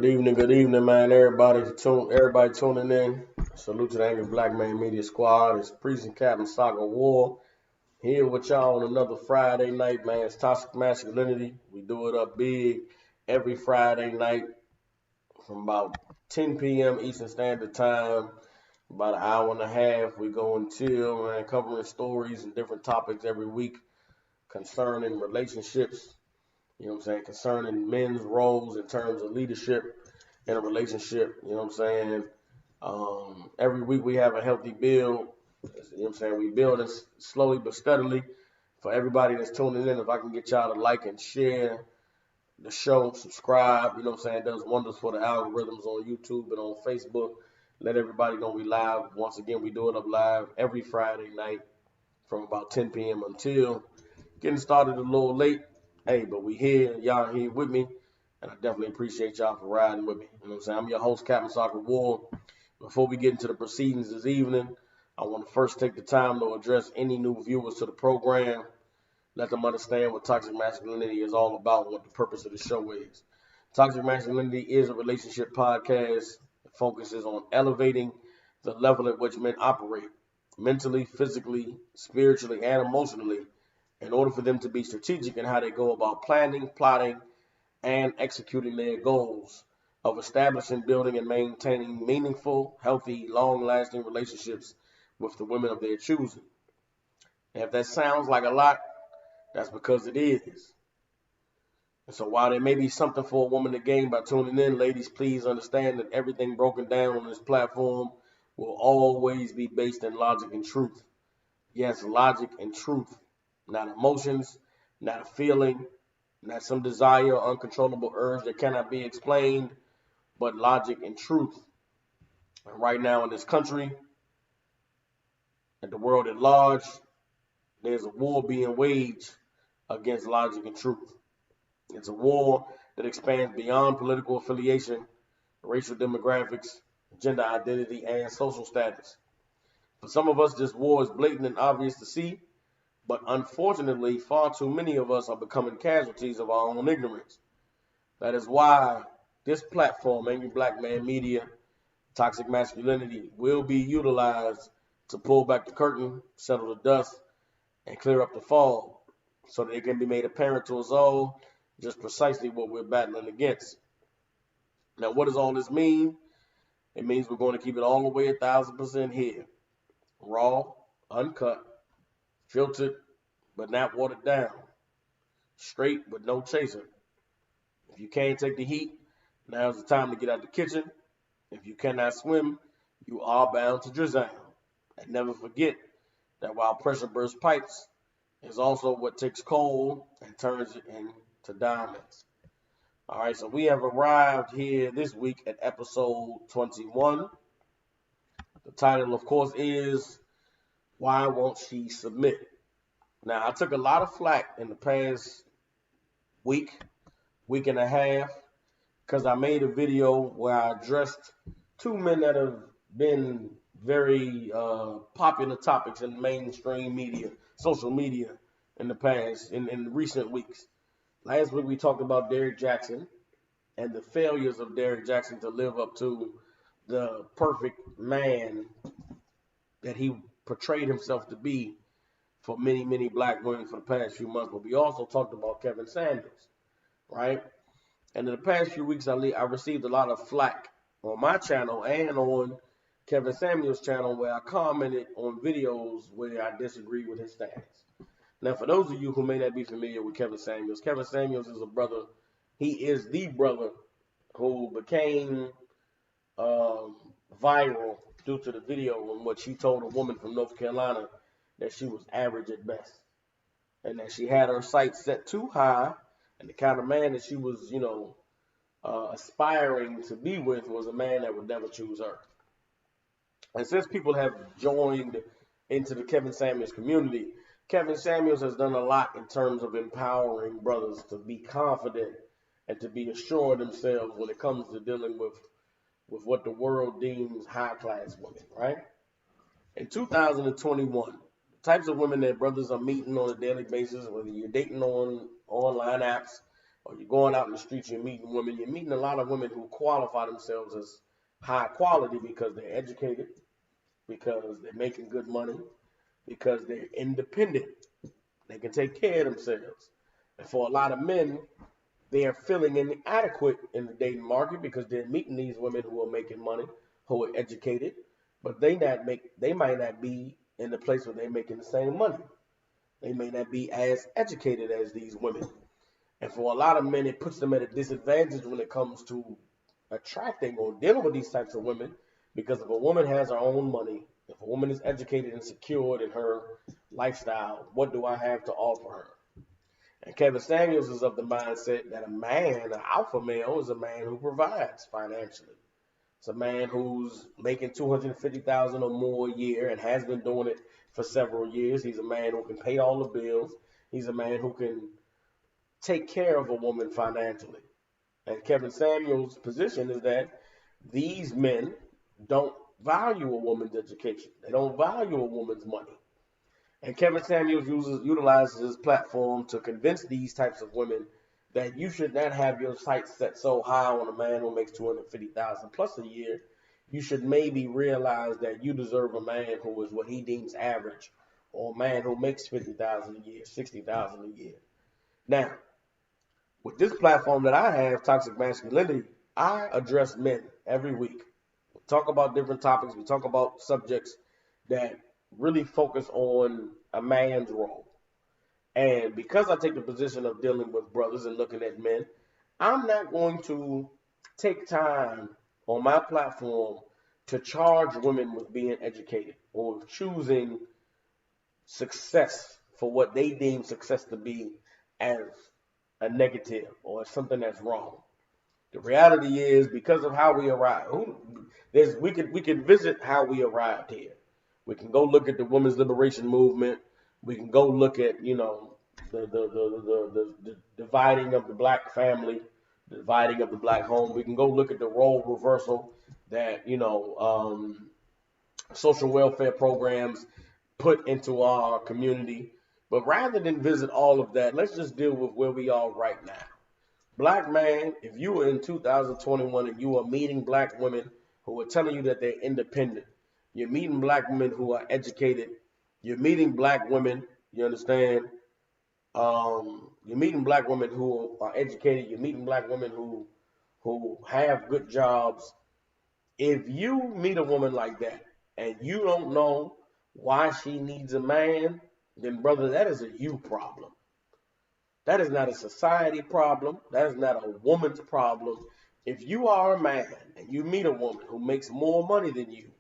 Good evening, man. Everybody tuning in. Salute to the Angry Black Man Media Squad. It's Priest and Captain Soccer War here with y'all on another Friday night, man. It's Toxic Masculinity. We do it up big every Friday night from about 10 p.m. Eastern Standard Time. About an hour and a half. We go until, man, covering stories and different topics every week concerning relationships. You know what I'm saying? Concerning men's roles in terms of leadership in a relationship. You know what I'm saying? Every week we have a healthy build. You know what I'm saying? We build it slowly but steadily. For everybody that's tuning in, if I can get y'all to like and share the show, subscribe, you know what I'm saying? It does wonders for the algorithms on YouTube and on Facebook. Let everybody know we live. Once again, we do it up live every Friday night from about 10 p.m. until getting started a little late. Hey, but we here. Y'all here with me. And I definitely appreciate y'all for riding with me. You know what I'm saying? I'm your host, Captain Soccer War. Before we get into the proceedings this evening, I want to first take the time to address any new viewers to the program. Let them understand what toxic masculinity is all about and what the purpose of the show is. Toxic Masculinity is a relationship podcast that focuses on elevating the level at which men operate mentally, physically, spiritually, and emotionally in order for them to be strategic in how they go about planning, plotting, and executing their goals of establishing, building, and maintaining meaningful, healthy, long-lasting relationships with the women of their choosing. And if that sounds like a lot, that's because it is. And so while there may be something for a woman to gain by tuning in, ladies, please understand that everything broken down on this platform will always be based in logic and truth. Yes, logic and truth, not emotions, not a feeling, not some desire or uncontrollable urge that cannot be explained, but logic and truth. And right now in this country and the world at large, there's a war being waged against logic and truth. It's a war that expands beyond political affiliation, racial demographics, gender identity, and social status. For some of us, this war is blatant and obvious to see, but unfortunately, far too many of us are becoming casualties of our own ignorance. That is why this platform, Angry Black Man Media, Toxic Masculinity, will be utilized to pull back the curtain, settle the dust, and clear up the fog so that it can be made apparent to us all just precisely what we're battling against. Now, what does all this mean? It means we're going to keep it all the way 1,000% here. Raw, uncut, filtered, but not watered down. Straight, but no chaser. If you can't take the heat, now's the time to get out the kitchen. If you cannot swim, you are bound to drown. And never forget that while pressure bursts pipes, is also what takes coal and turns it into diamonds. All right, so we have arrived here this week at episode 21. The title, of course, is Why Won't She Submit? Now, I took a lot of flack in the past week and a half, because I made a video where I addressed two men that have been very popular topics in mainstream media, social media in the past, in recent weeks. Last week we talked about Derrick Jackson and the failures of Derrick Jackson to live up to the perfect man that he portrayed himself to be for many, many black women for the past few months. But we also talked about Kevin Samuels, right? And in the past few weeks, I received a lot of flack on my channel and on Kevin Samuels' channel where I commented on videos where I disagree with his stance. Now, for those of you who may not be familiar with Kevin Samuels is a brother. He is the brother who became viral due to the video in which he told a woman from North Carolina that she was average at best and that she had her sights set too high, and the kind of man that she was, aspiring to be with was a man that would never choose her. And since people have joined into the Kevin Samuels community, Kevin Samuels has done a lot in terms of empowering brothers to be confident and to be assured themselves when it comes to dealing with what the world deems high-class women, right? In 2021, the types of women that brothers are meeting on a daily basis, whether you're dating on online apps, or you're going out in the streets, you're meeting women. You're meeting a lot of women who qualify themselves as high quality because they're educated, because they're making good money, because they're independent. They can take care of themselves. And for a lot of men, they are feeling inadequate in the dating market because they're meeting these women who are making money, who are educated, but they might not be in the place where they're making the same money. They may not be as educated as these women. And for a lot of men, it puts them at a disadvantage when it comes to attracting or dealing with these types of women, because if a woman has her own money, if a woman is educated and secured in her lifestyle, what do I have to offer her? And Kevin Samuels is of the mindset that a man, an alpha male, is a man who provides financially. It's a man who's making $250,000 or more a year and has been doing it for several years. He's a man who can pay all the bills. He's a man who can take care of a woman financially. And Kevin Samuels' position is that these men don't value a woman's education. They don't value a woman's money. And Kevin Samuels utilizes his platform to convince these types of women that you should not have your sights set so high on a man who makes $250,000 plus a year. You should maybe realize that you deserve a man who is what he deems average, or a man who makes $50,000 a year, $60,000 a year. Now, with this platform that I have, Toxic Masculinity, I address men every week. We talk about different topics. We talk about subjects that really focus on a man's role. And because I take the position of dealing with brothers and looking at men, I'm not going to take time on my platform to charge women with being educated or choosing success for what they deem success to be as a negative or as something that's wrong. The reality is, because of how we arrived, we could visit how we arrived here. We can go look at the women's liberation movement. We can go look at, the dividing of the black family, the dividing of the black home. We can go look at the role reversal that, social welfare programs put into our community. But rather than visit all of that, let's just deal with where we are right now. Black man, if you were in 2021 and you are meeting black women who are telling you that they're independent, you're meeting black women who are educated, you're meeting black women, you understand? You're meeting black women who are educated, you're meeting black women who have good jobs. If you meet a woman like that and you don't know why she needs a man, then brother, that is a you problem. That is not a society problem. That is not a woman's problem. If you are a man and you meet a woman who makes more money than you,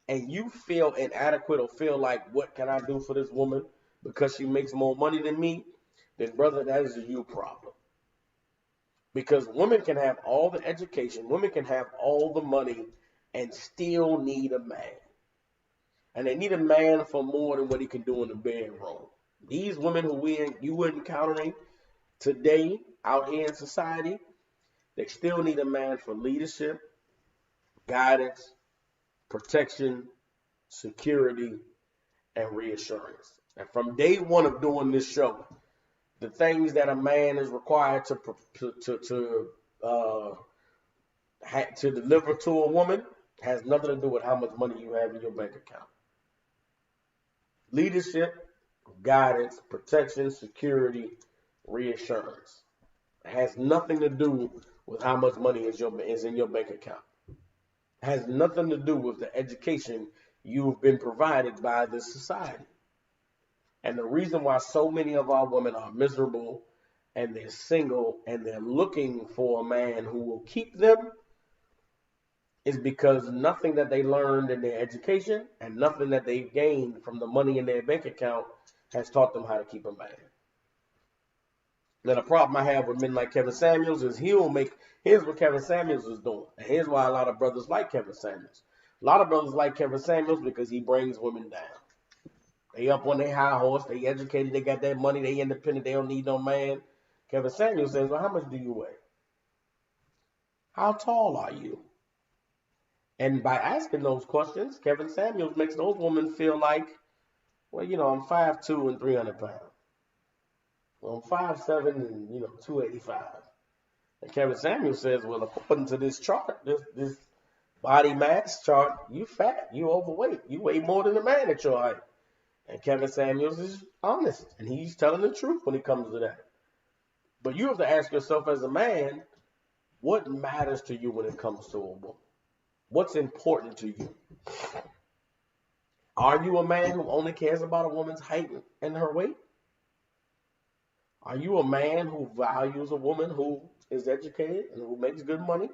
and you feel inadequate or feel like, what can I do for this woman because she makes more money than me, then brother, that is a you problem. Because women can have all the education, women can have all the money and still need a man. And they need a man for more than what he can do in the bedroom. These women who you are encountering today out here in society, they still need a man for leadership, guidance, protection, security, and reassurance. And from day one of doing this show, the things that a man is required to deliver to a woman has nothing to do with how much money you have in your bank account. Leadership, guidance, protection, security, reassurance. It has nothing to do with how much money is in your bank account. It has nothing to do with the education you've been provided by this society. And the reason why so many of our women are miserable and they're single and they're looking for a man who will keep them is because nothing that they learned in their education and nothing that they gained from the money in their bank account has taught them how to keep a man. Now, the problem I have with men like Kevin Samuels is here's what Kevin Samuels is doing. And here's why a lot of brothers like Kevin Samuels. A lot of brothers like Kevin Samuels because he brings women down. They up on their high horse, they educated, they got that money, they independent, they don't need no man. Kevin Samuels says, well, how much do you weigh? How tall are you? And by asking those questions, Kevin Samuels makes those women feel like, well, I'm 5'2" and 300 pounds. Well, I'm 5'7" and 285. And Kevin Samuels says, well, according to this chart, this body mass chart, you fat, you overweight, you weigh more than a man at your height. And Kevin Samuels is honest, and he's telling the truth when it comes to that. But you have to ask yourself as a man, what matters to you when it comes to a woman? What's important to you? Are you a man who only cares about a woman's height and her weight? Are you a man who values a woman who is educated and who makes good money?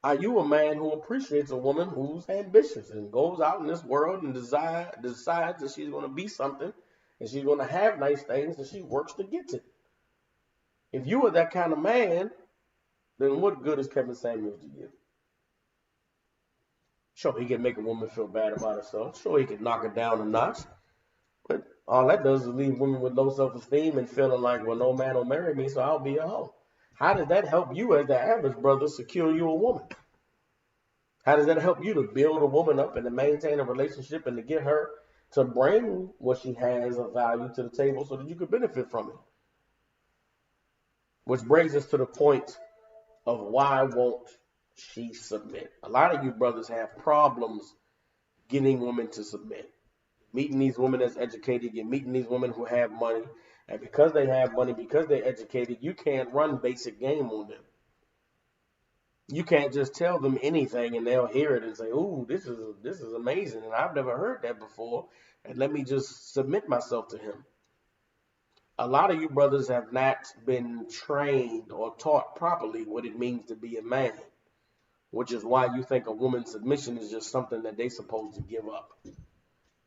Are you a man who appreciates a woman who's ambitious and goes out in this world and decides that she's going to be something and she's going to have nice things and she works to get it? If you are that kind of man, then what good is Kevin Samuels to you? Sure, he can make a woman feel bad about herself. Sure, he can knock her down a notch. But all that does is leave women with low self-esteem and feeling like, well, no man will marry me, so I'll be a hoe. How does that help you as the average brother secure you a woman? How does that help you to build a woman up and to maintain a relationship and to get her to bring what she has of value to the table so that you could benefit from it? Which brings us to the point of why won't she submit? A lot of you brothers have problems getting women to submit. Meeting these women that's educated, you're meeting these women who have money, and because they have money, because they're educated, you can't run basic game on them. You can't just tell them anything and they'll hear it and say, ooh, this is amazing, and I've never heard that before, and let me just submit myself to him. A lot of you brothers have not been trained or taught properly what it means to be a man, which is why you think a woman's submission is just something that they're supposed to give up.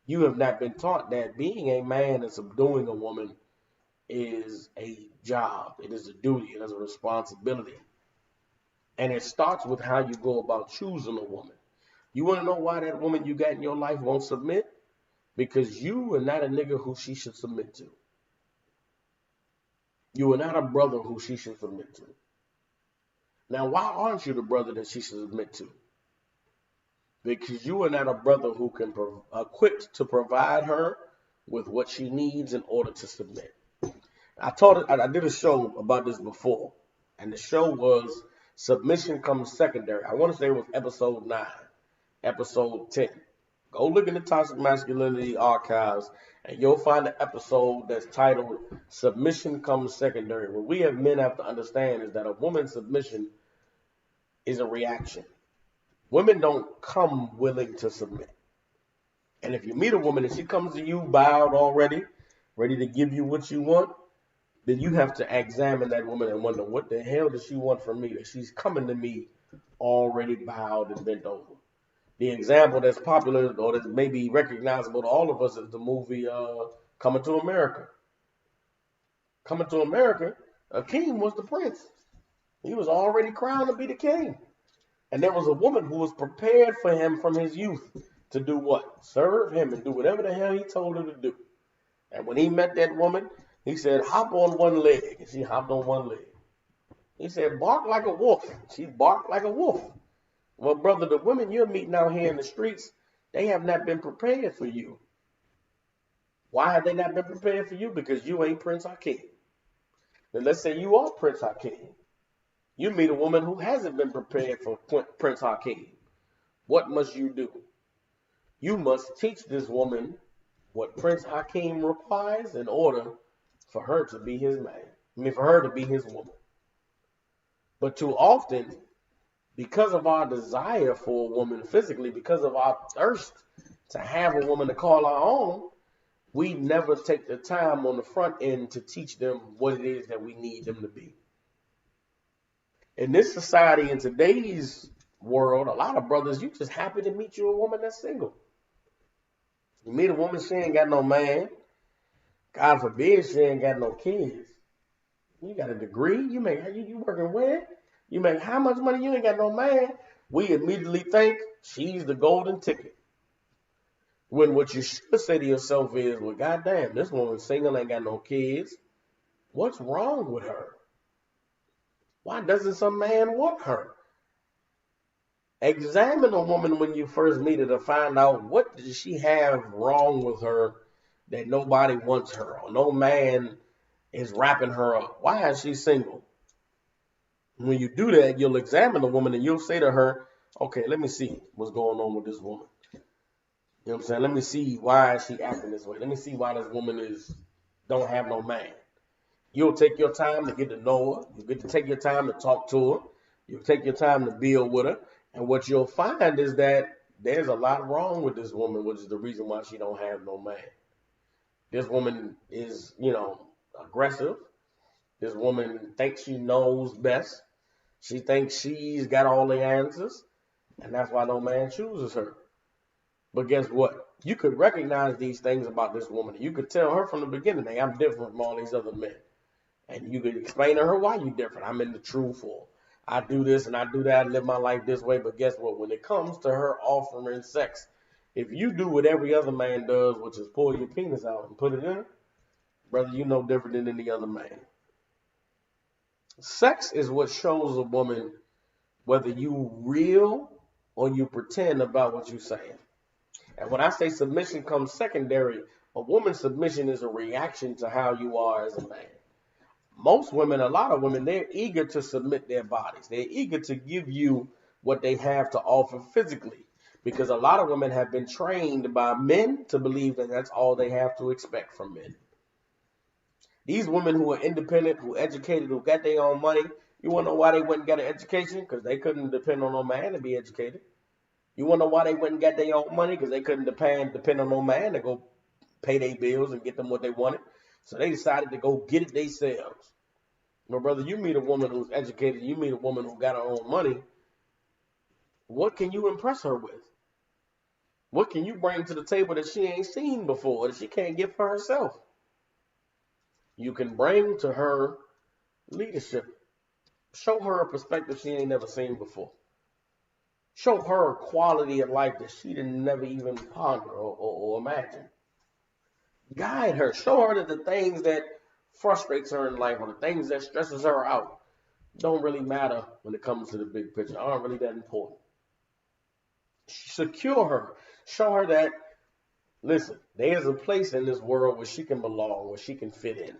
You have not been taught that being a man and subduing a woman is a job. It is a duty. It is a responsibility. And it starts with how you go about choosing a woman. You want to know why that woman you got in your life won't submit? Because you are not a nigga who she should submit to. You are not a brother who she should submit to. Now, why aren't you the brother that she should submit to? Because you are not a brother who can equipped to provide her with what she needs in order to submit. I did a show about this before, and the show was Submission Comes Secondary. I want to say it was episode 9, episode 10. Go look in the Toxic Masculinity archives, and you'll find an episode that's titled Submission Comes Secondary. What we as men have to understand is that a woman's submission is a reaction. Women don't come willing to submit. And if you meet a woman and she comes to you bowed already, ready to give you what you want, then you have to examine that woman and wonder, what the hell does she want from me that she's coming to me already bowed and bent over? The example that's popular or that may be recognizable to all of us is the movie Coming to America. Coming to America, Akeem was the prince. He was already crowned to be the king. And there was a woman who was prepared for him from his youth to do what? Serve him and do whatever the hell he told her to do. And when he met that woman, he said, hop on one leg. And she hopped on one leg. He said, bark like a wolf. She barked like a wolf. Well, brother, the women you're meeting out here in the streets, they have not been prepared for you. Why have they not been prepared for you? Because you ain't Prince Hakeem. Then let's say you are Prince Hakeem. You meet a woman who hasn't been prepared for Prince Hakeem. What must you do? You must teach this woman what Prince Hakeem requires in order for her to be his man. For her to be his woman. But too often, because of our desire for a woman physically, because of our thirst to have a woman to call our own, we never take the time on the front end to teach them what it is that we need them to be. In this society, in today's world, a lot of brothers, you just happy to meet you a woman that's single. You meet a woman, she ain't got no man. God forbid she ain't got no kids. You got a degree, you working where? You make how much money? You ain't got no man. We immediately think she's the golden ticket. When what you should say to yourself is, well, goddamn, this woman's single, ain't got no kids. What's wrong with her? Why doesn't some man want her? Examine a woman when you first meet her to find out what does she have wrong with her that nobody wants her, or no man is wrapping her up. Why is she single? When you do that, you'll examine the woman and you'll say to her, okay, let me see what's going on with this woman. You know what I'm saying? Let me see why is she acting this way. Let me see why this woman don't have no man. You'll take your time to get to know her. You get to take your time to talk to her. You'll take your time to build with her. And what you'll find is that there's a lot wrong with this woman, which is the reason why she don't have no man. This woman is, aggressive. This woman thinks she knows best. She thinks she's got all the answers. And that's why no man chooses her. But guess what? You could recognize these things about this woman. You could tell her from the beginning, hey, I'm different from all these other men. And you could explain to her why you're different. I'm in the truth, or I do this and I do that, I live my life this way. But guess what? When it comes to her offering sex, if you do what every other man does, which is pull your penis out and put it in, brother, you're no different than any other man. Sex is what shows a woman whether you real or you pretend about what you're saying. And when I say submission comes secondary, a woman's submission is a reaction to how you are as a man. Most women, a lot of women, they're eager to submit their bodies. They're eager to give you what they have to offer physically, because a lot of women have been trained by men to believe that that's all they have to expect from men. These women who are independent, who are educated, who got their own money, you want to know why they went and got an education? Because they couldn't depend on no man to be educated. You want to know why they went and got their own money? Because they couldn't depend on no man to go pay their bills and get them what they wanted. So they decided to go get it themselves. My brother, you meet a woman who's educated, you meet a woman who got her own money, what can you impress her with? What can you bring to the table that she ain't seen before, that she can't get for herself? You can bring to her leadership. Show her a perspective she ain't never seen before. Show her a quality of life that she didn't never even ponder or imagine. Guide her. Show her that the things that frustrates her in life or the things that stresses her out don't really matter when it comes to the big picture, aren't really that important. Secure her. Show her that, listen, there's a place in this world where she can belong, where she can fit in.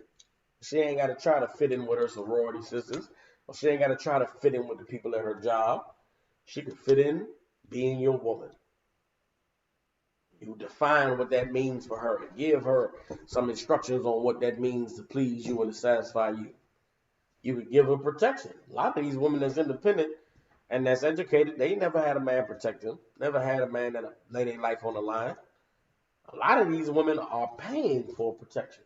She ain't got to try to fit in with her sorority sisters, or she ain't got to try to fit in with the people at her job. She can fit in being your woman. You define what that means for her. Give her some instructions on what that means to please you and to satisfy you. You would give her protection. A lot of these women that's independent and that's educated, they never had a man protect them. Never had a man that lay their life on the line. A lot of these women are paying for protection.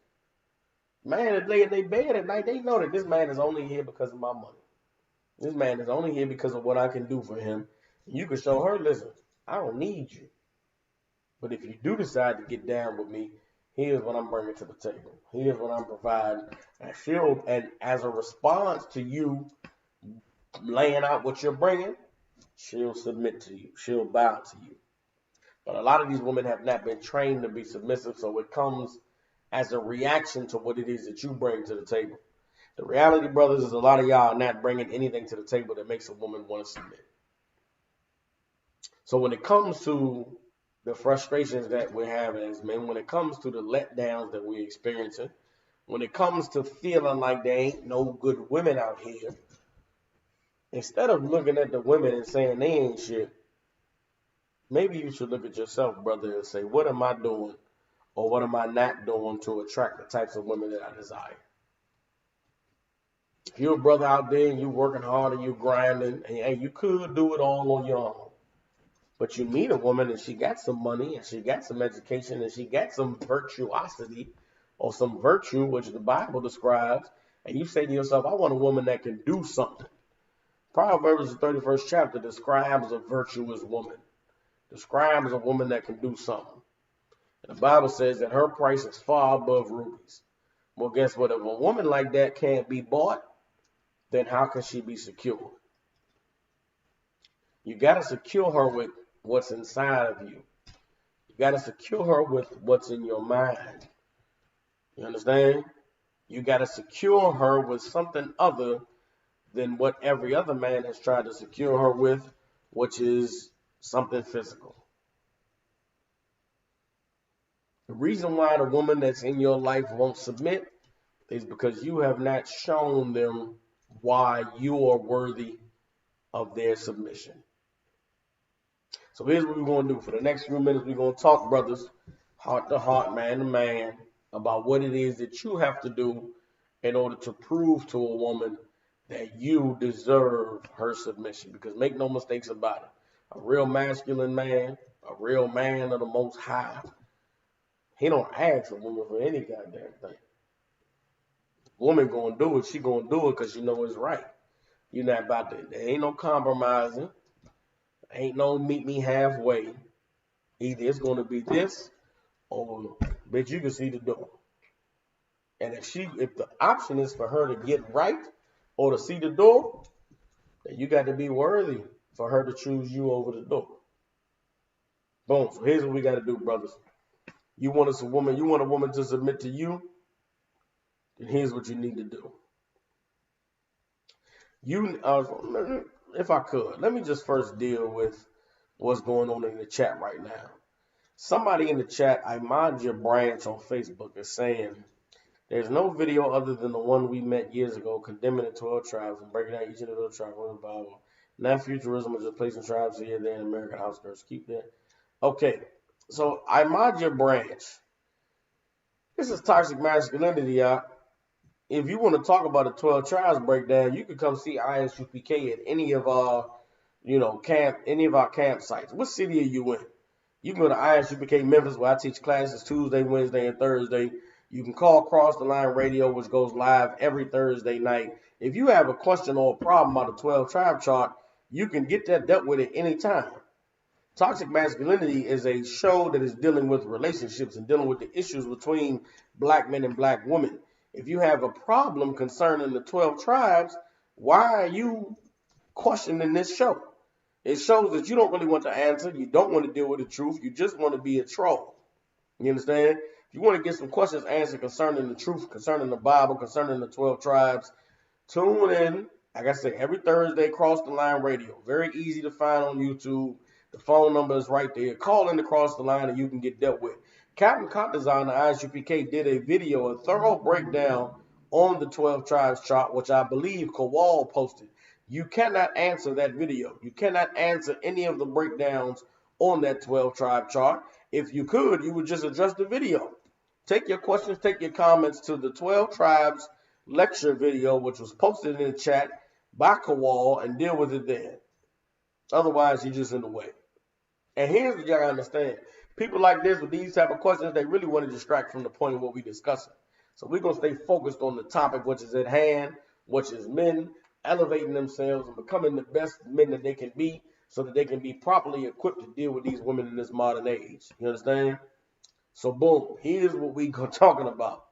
Man that lay in their bed at night, they know that this man is only here because of my money. This man is only here because of what I can do for him. You can show her, listen, I don't need you. But if you do decide to get down with me, here's what I'm bringing to the table. Here's what I'm providing. And as a response to you laying out what you're bringing, she'll submit to you. She'll bow to you. But a lot of these women have not been trained to be submissive, so it comes as a reaction to what it is that you bring to the table. The reality, brothers, is a lot of y'all are not bringing anything to the table that makes a woman want to submit. So when it comes to the frustrations that we're having as men, when it comes to the letdowns that we're experiencing, when it comes to feeling like there ain't no good women out here, instead of looking at the women and saying they ain't shit, maybe you should look at yourself, brother, and say, what am I doing or what am I not doing to attract the types of women that I desire? If you're a brother out there and you're working hard and you're grinding, and you could do it all on your own, but you meet a woman and she got some money and she got some education and she got some virtuosity or some virtue, which the Bible describes, and you say to yourself, I want a woman that can do something. Proverbs, the 31st chapter, describes a virtuous woman, describes a woman that can do something. And the Bible says that her price is far above rubies. Well, guess what? If a woman like that can't be bought, then how can she be secured? You got to secure her with what's inside of you. You got to secure her with what's in your mind. You understand? You got to secure her with something other than what every other man has tried to secure her with, which is something physical. The reason why the woman that's in your life won't submit is because you have not shown them why you are worthy of their submission. So here's what we're going to do. For the next few minutes, we're going to talk, brothers, heart to heart, man to man, about what it is that you have to do in order to prove to a woman that you deserve her submission. Because make no mistakes about it. A real masculine man, a real man of the Most High, he don't ask a woman for any goddamn thing. Woman gonna do it, she gonna do it because she know it's right. You're not about to, there ain't no compromising. Ain't no meet me halfway. Either it's gonna be this or bitch, you can see the door. And if the option is for her to get right or to see the door, then you got to be worthy for her to choose you over the door. Boom. So here's what we got to do, brothers. You want a woman to submit to you, then here's what you need to do. If I could, let me just first deal with what's going on in the chat right now. Somebody in the chat, I mind your branch on Facebook, is saying there's no video other than the one we met years ago condemning the 12 tribes and breaking down each individual tribe in the Bible. Now futurism is just placing tribes here, there, in American outskirts. Keep that. Okay, so I mind your branch. This is toxic masculinity, y'all. If you want to talk about a 12 tribes breakdown, you can come see ISUPK at any of our, any of our campsites. What city are you in? You can go to ISUPK Memphis, where I teach classes Tuesday, Wednesday, and Thursday. You can call Cross the Line Radio, which goes live every Thursday night. If you have a question or a problem about the 12 tribe chart, you can get that dealt with at any time. Toxic Masculinity is a show that is dealing with relationships and dealing with the issues between black men and black women. If you have a problem concerning the 12 tribes, why are you questioning this show? It shows that you don't really want to answer. You don't want to deal with the truth. You just want to be a troll. You understand? If you want to get some questions answered concerning the truth, concerning the Bible, concerning the 12 tribes, tune in, like I said, every Thursday, Cross the Line Radio. Very easy to find on YouTube. The phone number is right there. Call in to Cross the Line and you can get dealt with. Captain Cop Designer, ISUPK, did a video, a thorough breakdown on the 12 tribes chart, which I believe Kowal posted. You cannot answer that video. You cannot answer any of the breakdowns on that 12 tribe chart. If you could, you would just address the video. Take your questions, take your comments to the 12 tribes lecture video, which was posted in the chat by Kowal, and deal with it then. Otherwise, you're just in the way. And here's what you gotta understand. People like this with these type of questions, they really want to distract from the point of what we're discussing. So we're going to stay focused on the topic which is at hand, which is men elevating themselves and becoming the best men that they can be so that they can be properly equipped to deal with these women in this modern age. You understand? So boom, here's what we go talking about.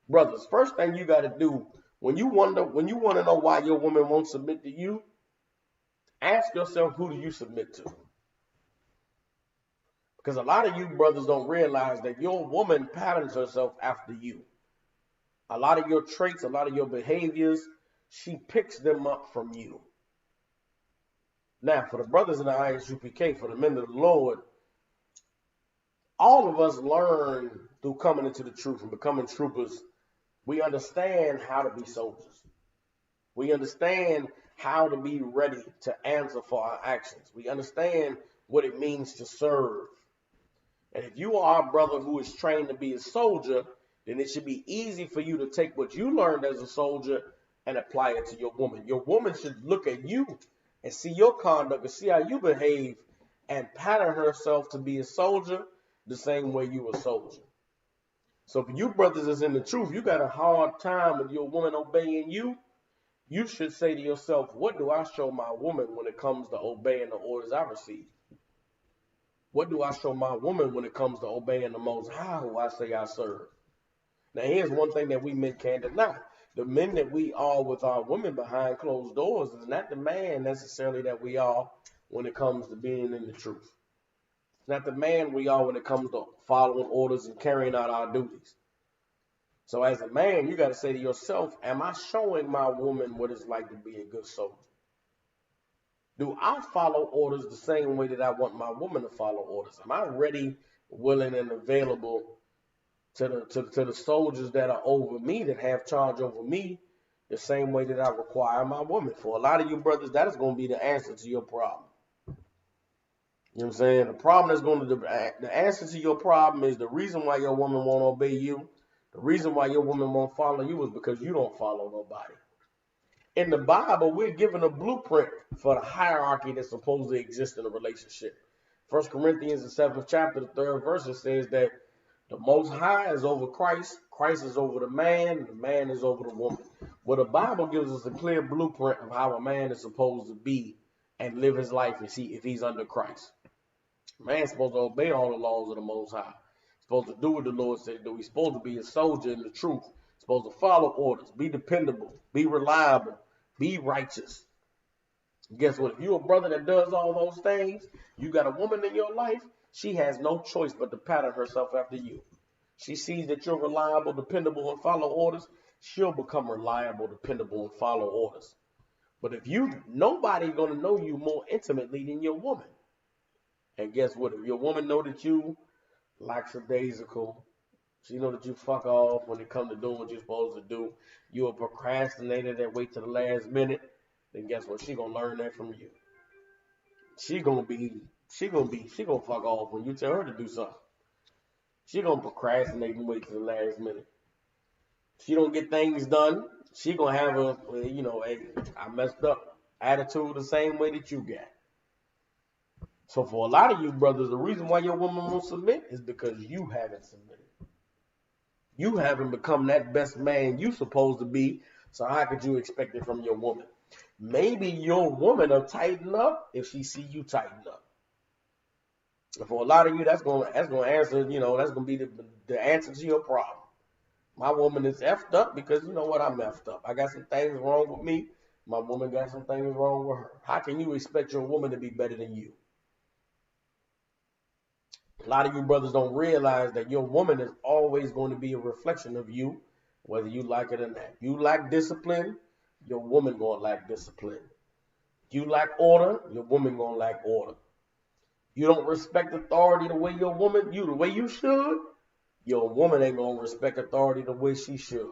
Brothers, first thing you got to do when you want to know why your woman won't submit to you, ask yourself, who do you submit to? Because a lot of you brothers don't realize that your woman patterns herself after you. A lot of your traits, a lot of your behaviors, she picks them up from you. Now, for the brothers in the ISUPK, for the men of the Lord, all of us learn through coming into the truth and becoming troopers. We understand how to be soldiers. We understand how to be ready to answer for our actions. We understand what it means to serve. And if you are a brother who is trained to be a soldier, then it should be easy for you to take what you learned as a soldier and apply it to your woman. Your woman should look at you and see your conduct and see how you behave and pattern herself to be a soldier the same way you a soldier. So for you brothers that's in the truth, you got a hard time with your woman obeying you. You should say to yourself, what do I show my woman when it comes to obeying the orders I receive? What do I show my woman when it comes to obeying the Most High, who I say I serve? Now, here's one thing that we men can't deny. The men that we are with our women behind closed doors is not the man necessarily that we are when it comes to being in the truth. It's not the man we are when it comes to following orders and carrying out our duties. So as a man, you got to say to yourself, am I showing my woman what it's like to be a good soldier? Do I follow orders the same way that I want my woman to follow orders? Am I ready, willing, and available to the soldiers that are over me, that have charge over me, the same way that I require my woman. For a lot of you brothers, that is going to be the answer to your problem. You know what I'm saying? The problem that's going to, the answer to your problem is the reason why your woman won't obey you. The reason why your woman won't follow you is because you don't follow nobody. In the Bible, we're given a blueprint for the hierarchy that's supposed to exist in a relationship. 1 Corinthians, the 7th chapter, the 3rd verse, it says that the Most High is over Christ, Christ is over the man is over the woman. Well, the Bible gives us a clear blueprint of how a man is supposed to be and live his life if he's under Christ. Man's supposed to obey all the laws of the Most High. He's supposed to do what the Lord said to do. He's supposed to be a soldier in the truth. He's supposed to follow orders, be dependable, be reliable, be righteous. Guess what? If you're a brother that does all those things, you got a woman in your life, she has no choice but to pattern herself after you. She sees that you're reliable, dependable, and follow orders, she'll become reliable, dependable, and follow orders. But if nobody's going to know you more intimately than your woman. And guess what? If your woman know that you lackadaisical, she know that you fuck off when it comes to doing what you're supposed to do, you're a procrastinator that wait to the last minute, then guess what? She gonna learn that from you. She gonna fuck off when you tell her to do something. She gonna procrastinate and wait to the last minute. She don't get things done. She gonna have a, hey, I messed up attitude the same way that you got. So for a lot of you brothers, the reason why your woman won't submit is because you haven't submitted. You haven't become that best man you supposed to be. So how could you expect it from your woman? Maybe your woman will tighten up if she see you tighten up. And for a lot of you, that's gonna answer, that's gonna be the answer to your problem. My woman is effed up because you know what, I'm effed up. I got some things wrong with me. My woman got some things wrong with her. How can you expect your woman to be better than you? A lot of you brothers don't realize that your woman is always going to be a reflection of you, whether you like it or not. You lack discipline, your woman gonna lack discipline. You lack order, your woman gonna lack order. You don't respect authority the way the way you should, your woman ain't gonna respect authority the way she should.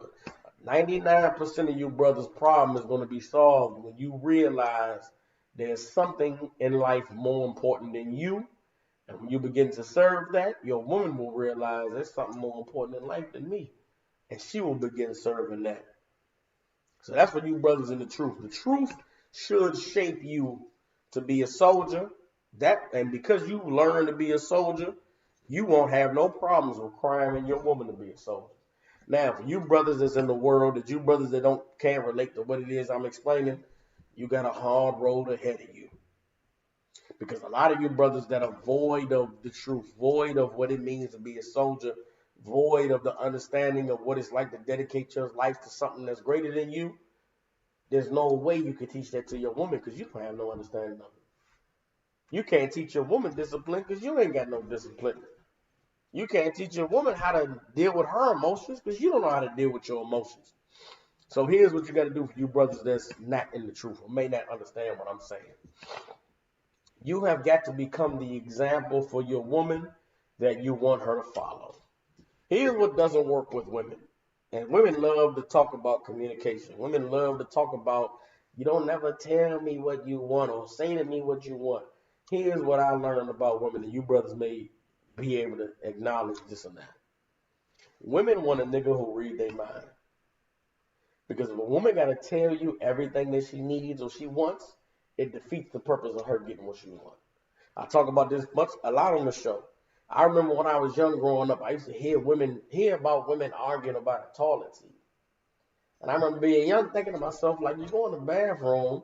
99% of you brothers' problem is gonna be solved when you realize there's something in life more important than you. And when you begin to serve that, your woman will realize there's something more important in life than me. And she will begin serving that. So that's for you brothers in the truth. The truth should shape you to be a soldier. And because you learn to be a soldier, you won't have no problems requiring your woman to be a soldier. Now, for you brothers that's in the world, that you brothers that can't relate to what it is I'm explaining, you got a hard road ahead of you. Because a lot of you brothers that are void of the truth, void of what it means to be a soldier, void of the understanding of what it's like to dedicate your life to something that's greater than you, there's no way you can teach that to your woman because you don't have no understanding of it. You can't teach your woman discipline because you ain't got no discipline. You can't teach your woman how to deal with her emotions because you don't know how to deal with your emotions. So here's what you got to do for you brothers that's not in the truth or may not understand what I'm saying. You have got to become the example for your woman that you want her to follow. Here's what doesn't work with women. And women love to talk about communication. Women love to talk about, you don't never tell me what you want or say to me what you want. Here's what I learned about women, and you brothers may be able to acknowledge this or not. Women want a nigga who read their mind. Because if a woman got to tell you everything that she needs or she wants, it defeats the purpose of her getting what she wants. I talk about this a lot on the show. I remember when I was young growing up, I used to hear about women arguing about a toilet seat. And I remember being young thinking to myself, like, you go in the bathroom,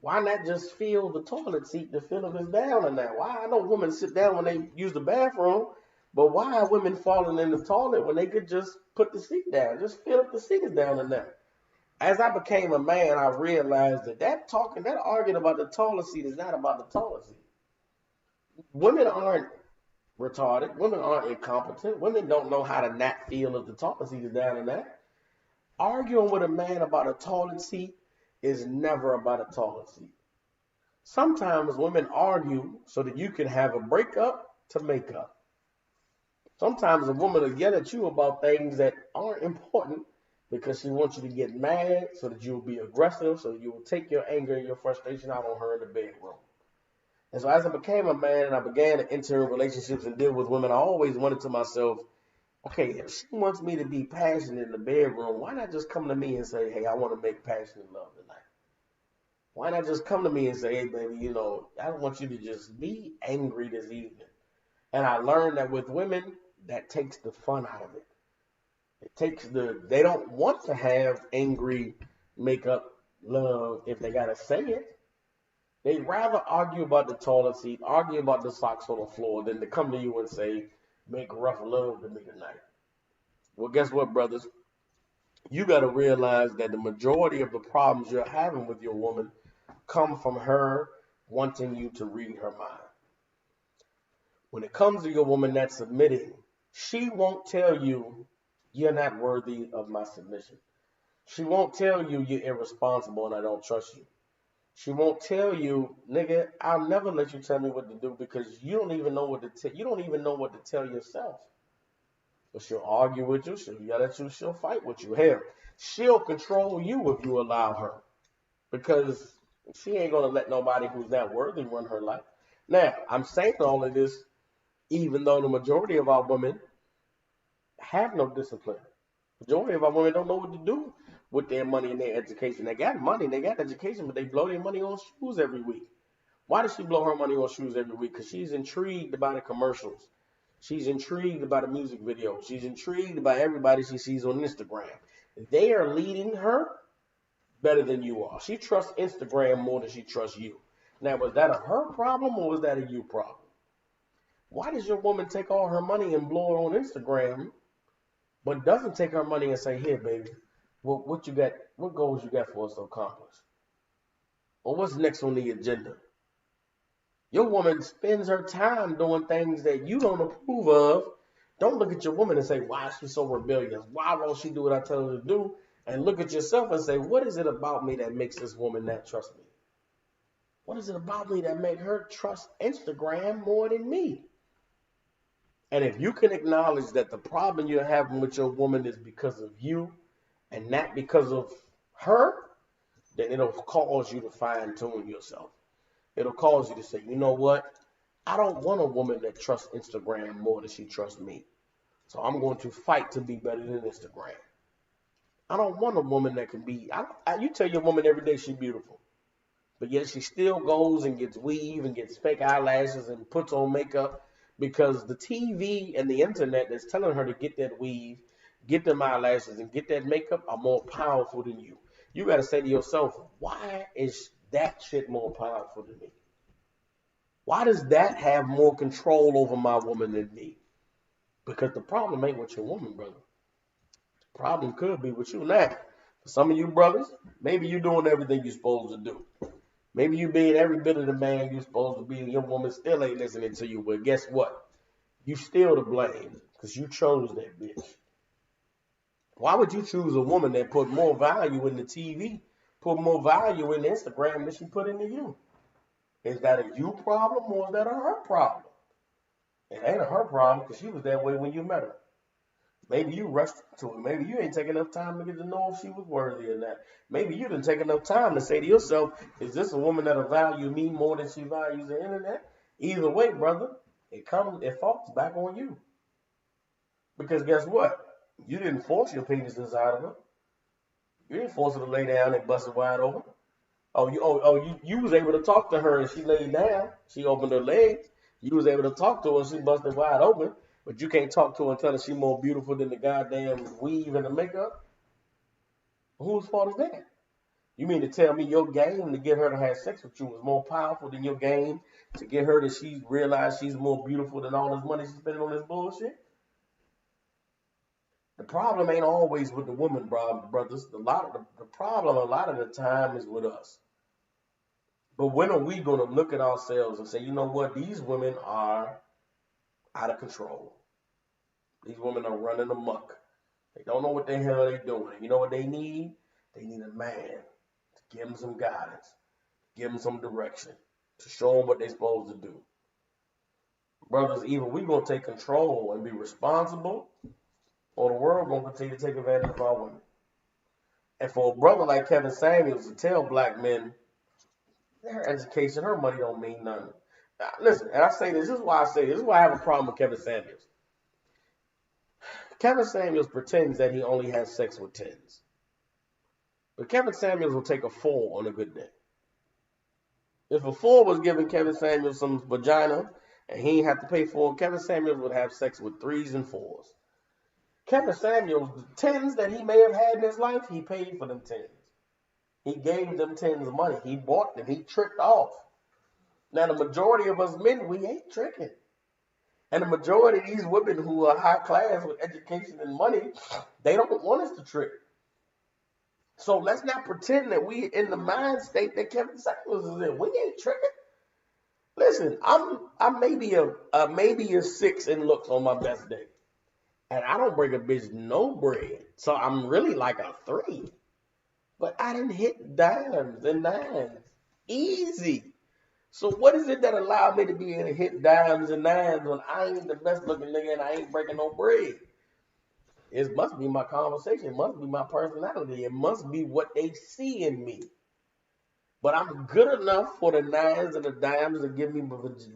why not just feel the toilet seat to feel if it's down in there? Why? I know women sit down when they use the bathroom, but why are women falling in the toilet when they could just put the seat down? Just feel if the seat is down in there. As I became a man, I realized that arguing about the toilet seat is not about the toilet seat. Women aren't retarded. Women aren't incompetent. Women don't know how to not feel if the toilet seat is down in there. Arguing with a man about a toilet seat is never about a toilet seat. Sometimes women argue so that you can have a breakup to make up. Sometimes a woman will yell at you about things that aren't important because she wants you to get mad so that you'll be aggressive, so you will take your anger and your frustration out on her in the bedroom. And so as I became a man and I began to enter relationships and deal with women, I always wondered to myself, okay, if she wants me to be passionate in the bedroom, why not just come to me and say, hey, I want to make passionate love tonight? Why not just come to me and say, hey, baby, I don't want you to just be angry this evening. And I learned that with women, that takes the fun out of it. They don't want to have angry makeup love if they got to say it. They'd rather argue about the toilet seat, argue about the socks on the floor than to come to you and say, make rough love to me tonight. Well, guess what, brothers? You got to realize that the majority of the problems you're having with your woman come from her wanting you to read her mind. When it comes to your woman that's submitting, she won't tell you you're not worthy of my submission. She won't tell you you're irresponsible and I don't trust you. She won't tell you, nigga, I'll never let you tell me what to do because you don't even know what to you don't even know what to tell yourself. But she'll argue with you, she'll yell at you, she'll fight with you. Hell, she'll control you if you allow her. Because she ain't gonna let nobody who's not worthy run her life. Now, I'm saying all of this even though the majority of our women have no discipline. Majority of our women don't know what to do with their money and their education. They got money, they got education, but they blow their money on shoes every week. Why does she blow her money on shoes every week? Because she's intrigued by the commercials. She's intrigued by the music videos. She's intrigued by everybody she sees on Instagram. They are leading her better than you are. She trusts Instagram more than she trusts you. Now, was that a her problem or was that a you problem? Why does your woman take all her money and blow it on Instagram, but doesn't take her money and say, here, baby, what you got, what goals you got for us to accomplish? Or what's next on the agenda? Your woman spends her time doing things that you don't approve of. Don't look at your woman and say, why is she so rebellious? Why won't she do what I tell her to do? And look at yourself and say, what is it about me that makes this woman not trust me? What is it about me that makes her trust Instagram more than me? And if you can acknowledge that the problem you're having with your woman is because of you and not because of her, then it'll cause you to fine tune yourself. It'll cause you to say, you know what? I don't want a woman that trusts Instagram more than she trusts me. So I'm going to fight to be better than Instagram. I don't want a woman that can be, you tell your woman every day she's beautiful. But yet she still goes and gets weave and gets fake eyelashes and puts on makeup because the TV and the internet that's telling her to get that weave, get them eyelashes, and get that makeup are more powerful than you. You got to say to yourself, why is that shit more powerful than me? Why does that have more control over my woman than me? Because the problem ain't with your woman, brother. The problem could be with you. Now, for some of you brothers, maybe you're doing everything you're supposed to do. Maybe you being every bit of the man you're supposed to be, and your woman still ain't listening to you. But guess what? You still to blame because you chose that bitch. Why would you choose a woman that put more value in the TV, put more value in Instagram than she put into you? Is that a you problem or is that a her problem? It ain't a her problem because she was that way when you met her. Maybe you rushed into it. Maybe you ain't taking enough time to get to know if she was worthy or not. Maybe you didn't take enough time to say to yourself, is this a woman that'll value me more than she values the internet? Either way, brother, it falls back on you. Because guess what? You didn't force your penis inside of her. You didn't force her to lay down and bust it wide open. You was able to talk to her and she laid down. She opened her legs. You was able to talk to her and she busted wide open. But you can't talk to her and tell her she's more beautiful than the goddamn weave and the makeup. Whose fault is that? You mean to tell me your game to get her to have sex with you was more powerful than your game to get her to she realize she's more beautiful than all this money she's spending on this bullshit? The problem ain't always with the woman, brothers. The problem a lot of the time is with us. But when are we going to look at ourselves and say, you know what, these women are out of control. These women are running amok. They don't know what the hell they're doing. And you know what they need? They need a man to give them some guidance, give them some direction, to show them what they're supposed to do. Brothers, either we gonna take control and be responsible, or the world gonna continue to take advantage of our women. And for a brother like Kevin Samuels to tell black men their education, her money don't mean nothing. Now, listen, and I say this is why I say this is why I have a problem with Kevin Samuels. Kevin Samuels pretends that he only has sex with tens. But Kevin Samuels will take a 4 on a good day. If a 4 was giving Kevin Samuels some vagina and he didn't have to pay for it, Kevin Samuels would have sex with 3s and 4s. Kevin Samuels, the 10s that he may have had in his life, he paid for them 10s. He gave them 10s money. He bought them. He tricked off. Now, the majority of us men, we ain't tricking. And the majority of these women who are high class with education and money, they don't want us to trick. So let's not pretend that we in the mind state that Kevin Samuels is in. We ain't tricking. Listen, I'm maybe a 6 in looks on my best day. And I don't bring a bitch no bread. So I'm really like a 3. But I didn't hit dimes and 9s. Easy. So what is it that allowed me to be able to hit dimes and 9s when I ain't the best looking nigga and I ain't breaking no bread? It must be my conversation. It must be my personality. It must be what they see in me. But I'm good enough for the 9s and the dimes to give me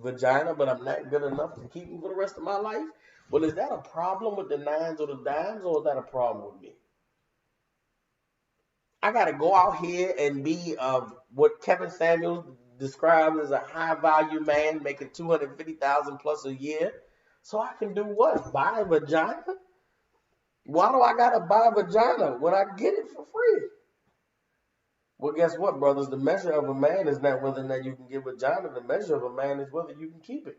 vagina, but I'm not good enough to keep me for the rest of my life. Well, is that a problem with the 9s or the dimes, or is that a problem with me? I got to go out here and be what Kevin Samuels described as a high-value man making $250,000 plus a year, so I can do what? Buy a vagina? Why do I got to buy a vagina when I get it for free? Well, guess what, brothers? The measure of a man is not whether or not you can get vagina. The measure of a man is whether you can keep it.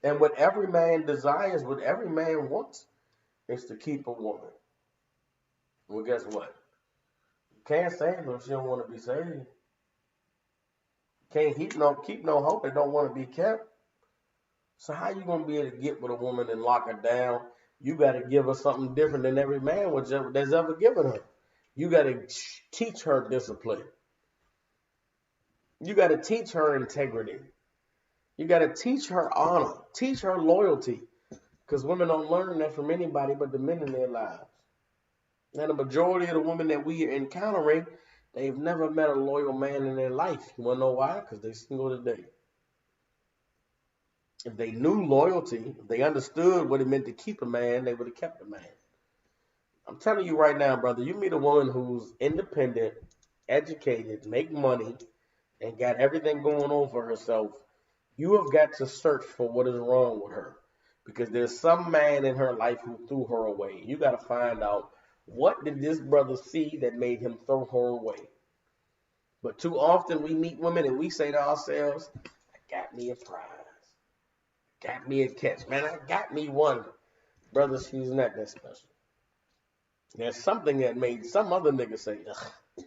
And what every man desires, what every man wants, is to keep a woman. Well, guess what? You can't save her if she don't want to be saved. You can't keep no hope that don't want to be kept. So how you going to be able to get with a woman and lock her down? You got to give her something different than every man that's ever given her. You got to teach her discipline. You got to teach her integrity. You got to teach her honor. Teach her loyalty. Because women don't learn that from anybody but the men in their lives. Now, the majority of the women that we are encountering, they've never met a loyal man in their life. You want to know why? Because they're single today. If they knew loyalty, if they understood what it meant to keep a man, they would have kept a man. I'm telling you right now, brother, you meet a woman who's independent, educated, make money, and got everything going on for herself, you have got to search for what is wrong with her. Because there's some man in her life who threw her away. You got to find out, what did this brother see that made him throw her away? But too often we meet women and we say to ourselves, I got me a prize. Got me a catch. Man, I got me one. Brother, she's not that special. There's something that made some other nigga say, ugh,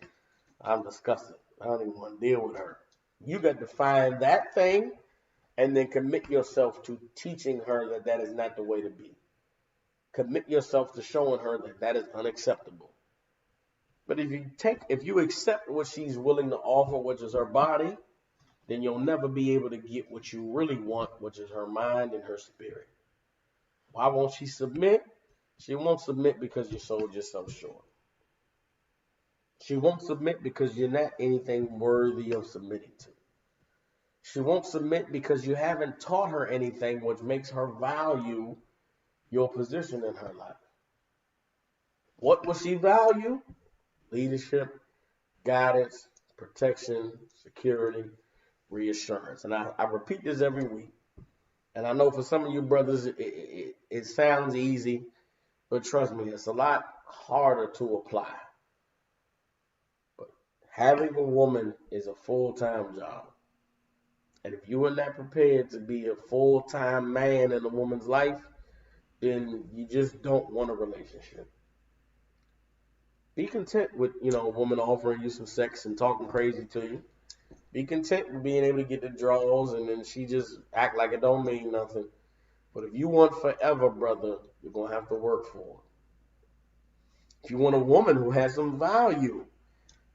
I'm disgusted. I don't even want to deal with her. You got to find that thing and then commit yourself to teaching her that that is not the way to be. Commit yourself to showing her that that is unacceptable. But if you accept what she's willing to offer, which is her body, then you'll never be able to get what you really want, which is her mind and her spirit. Why won't she submit? She won't submit because you sold yourself short. She won't submit because you're not anything worthy of submitting to. She won't submit because you haven't taught her anything which makes her value your position in her life. What will she value? Leadership, guidance, protection, security, reassurance. And I repeat this every week. And I know for some of you brothers, it sounds easy, but trust me, it's a lot harder to apply. But having a woman is a full-time job. And if you are not prepared to be a full-time man in a woman's life, then you just don't want a relationship. Be content with, a woman offering you some sex and talking crazy to you. Be content with being able to get the draws and then she just act like it don't mean nothing. But if you want forever, brother, you're going to have to work for it. If you want a woman who has some value,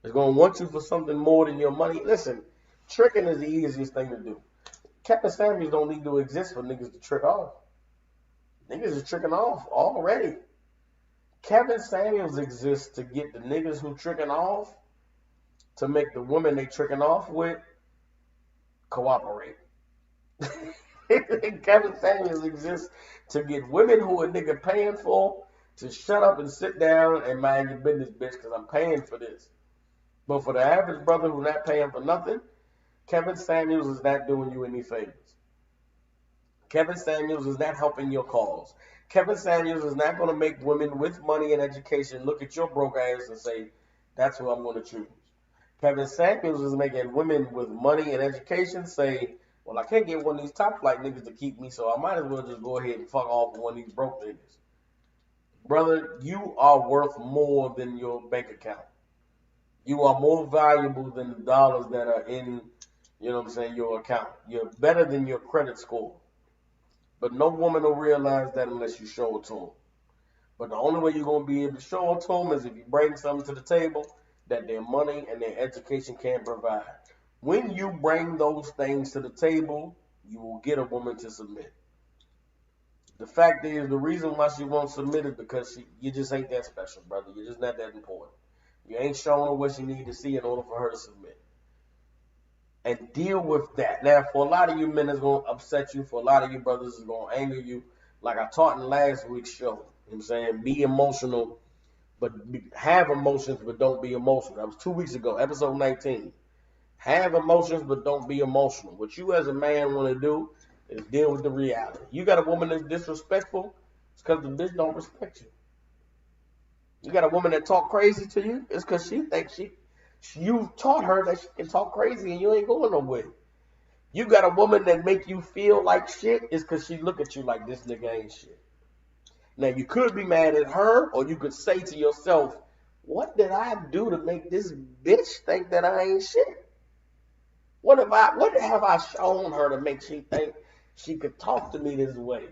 is going to want you for something more than your money, listen, tricking is the easiest thing to do. Kevin Samuels don't need to exist for niggas to trick off. Niggas is tricking off already. Kevin Samuels exists to get the niggas who tricking off to make the women they tricking off with cooperate. Kevin Samuels exists to get women who a nigga paying for to shut up and sit down and mind your business, bitch, because I'm paying for this. But for the average brother who's not paying for nothing, Kevin Samuels is not doing you any favors. Kevin Samuels is not helping your cause. Kevin Samuels is not going to make women with money and education look at your broke ass and say, that's who I'm going to choose. Kevin Samuels is making women with money and education say, well, I can't get one of these top flight niggas to keep me, so I might as well just go ahead and fuck off with one of these broke niggas. Brother, you are worth more than your bank account. You are more valuable than the dollars that are in, your account. You're better than your credit score. But no woman will realize that unless you show it to them. But the only way you're going to be able to show it to them is if you bring something to the table that their money and their education can't provide. When you bring those things to the table, you will get a woman to submit. The fact is, the reason why she won't submit is because you just ain't that special, brother. You're just not that important. You ain't showing her what she needs to see in order for her to submit. And deal with that. Now, for a lot of you men, it's going to upset you. For a lot of you brothers, it's going to anger you. Like I taught in last week's show. You know what I'm saying? Be emotional, but have emotions, but don't be emotional. That was 2 weeks ago, episode 19. Have emotions, but don't be emotional. What you as a man want to do is deal with the reality. You got a woman that's disrespectful, it's because the bitch don't respect you. You got a woman that talk crazy to you, it's because she thinks you taught her that she can talk crazy and you ain't going nowhere. You got a woman that make you feel like shit, it's because she look at you like this nigga ain't shit. Now, you could be mad at her, or you could say to yourself, what did I do to make this bitch think that I ain't shit? What have I shown her to make she think she could talk to me this way?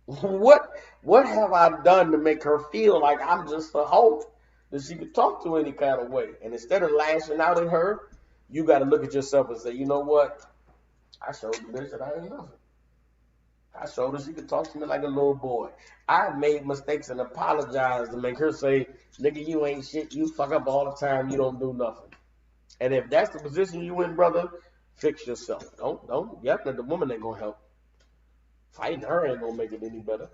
What have I done to make her feel like I'm just a hoe that she could talk to any kind of way? And instead of lashing out at her, you got to look at yourself and say, you know what? I showed the bitch that I ain't nothing. I showed her she could talk to me like a little boy. I made mistakes and apologized to make her say, nigga, you ain't shit. You fuck up all the time. You don't do nothing. And if that's the position you in, brother, fix yourself. Don't yell at the woman ain't gonna help. Fighting her ain't gonna make it any better.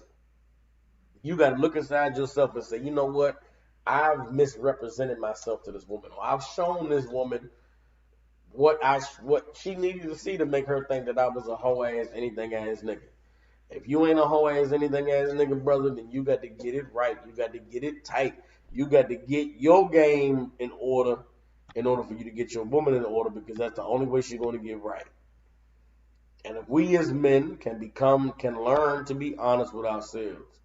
You gotta look inside yourself and say, you know what? I've misrepresented myself to this woman. Or I've shown this woman what she needed to see to make her think that I was a hoe ass, anything ass nigga. If you ain't a hoe ass, anything ass nigga, brother, then you got to get it right. You got to get it tight. You got to get your game in order for you to get your woman in order, because that's the only way she's going to get right. And if we as men can learn to be honest with ourselves,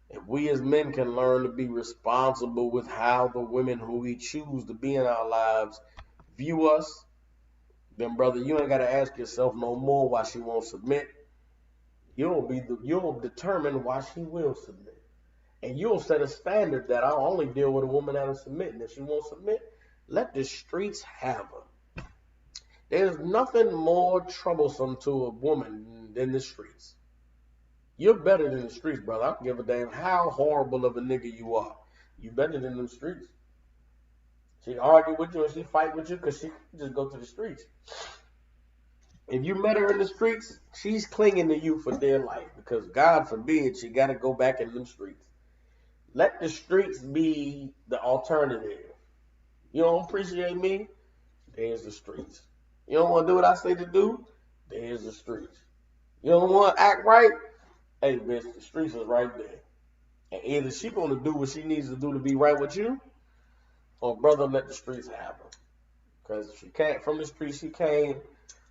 if we as men can learn to be responsible with how the women who we choose to be in our lives view us, then brother, you ain't got to ask yourself no more why she won't submit. You'll determine why she will submit. And you'll set a standard that I'll only deal with a woman that'll submit. And if she won't submit, let the streets have her. There's nothing more troublesome to a woman than the streets. You're better than the streets, brother. I don't give a damn how horrible of a nigga you are. You better than them streets. She argue with you and she fight with you because she just go to the streets. If you met her in the streets, she's clinging to you for dear life, because God forbid she got to go back in them streets. Let the streets be the alternative. You don't appreciate me? There's the streets. You don't want to do what I say to do? There's the streets. You don't want to act right? Hey, bitch, the streets is right there. And either she going to do what she needs to do to be right with you, or brother, let the streets have her. Because if she can't, from the streets she came,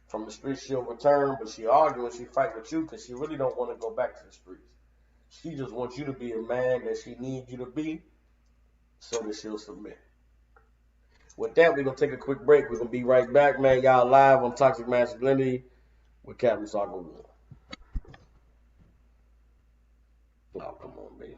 from the streets she'll return, but she argue and she fight with you because she really don't want to go back to the streets. She just wants you to be a man that she needs you to be so that she'll submit. With that, we're going to take a quick break. We're going to be right back, man. Y'all live on Toxic Masculinity with Captain Soccer War. Oh, come on, baby.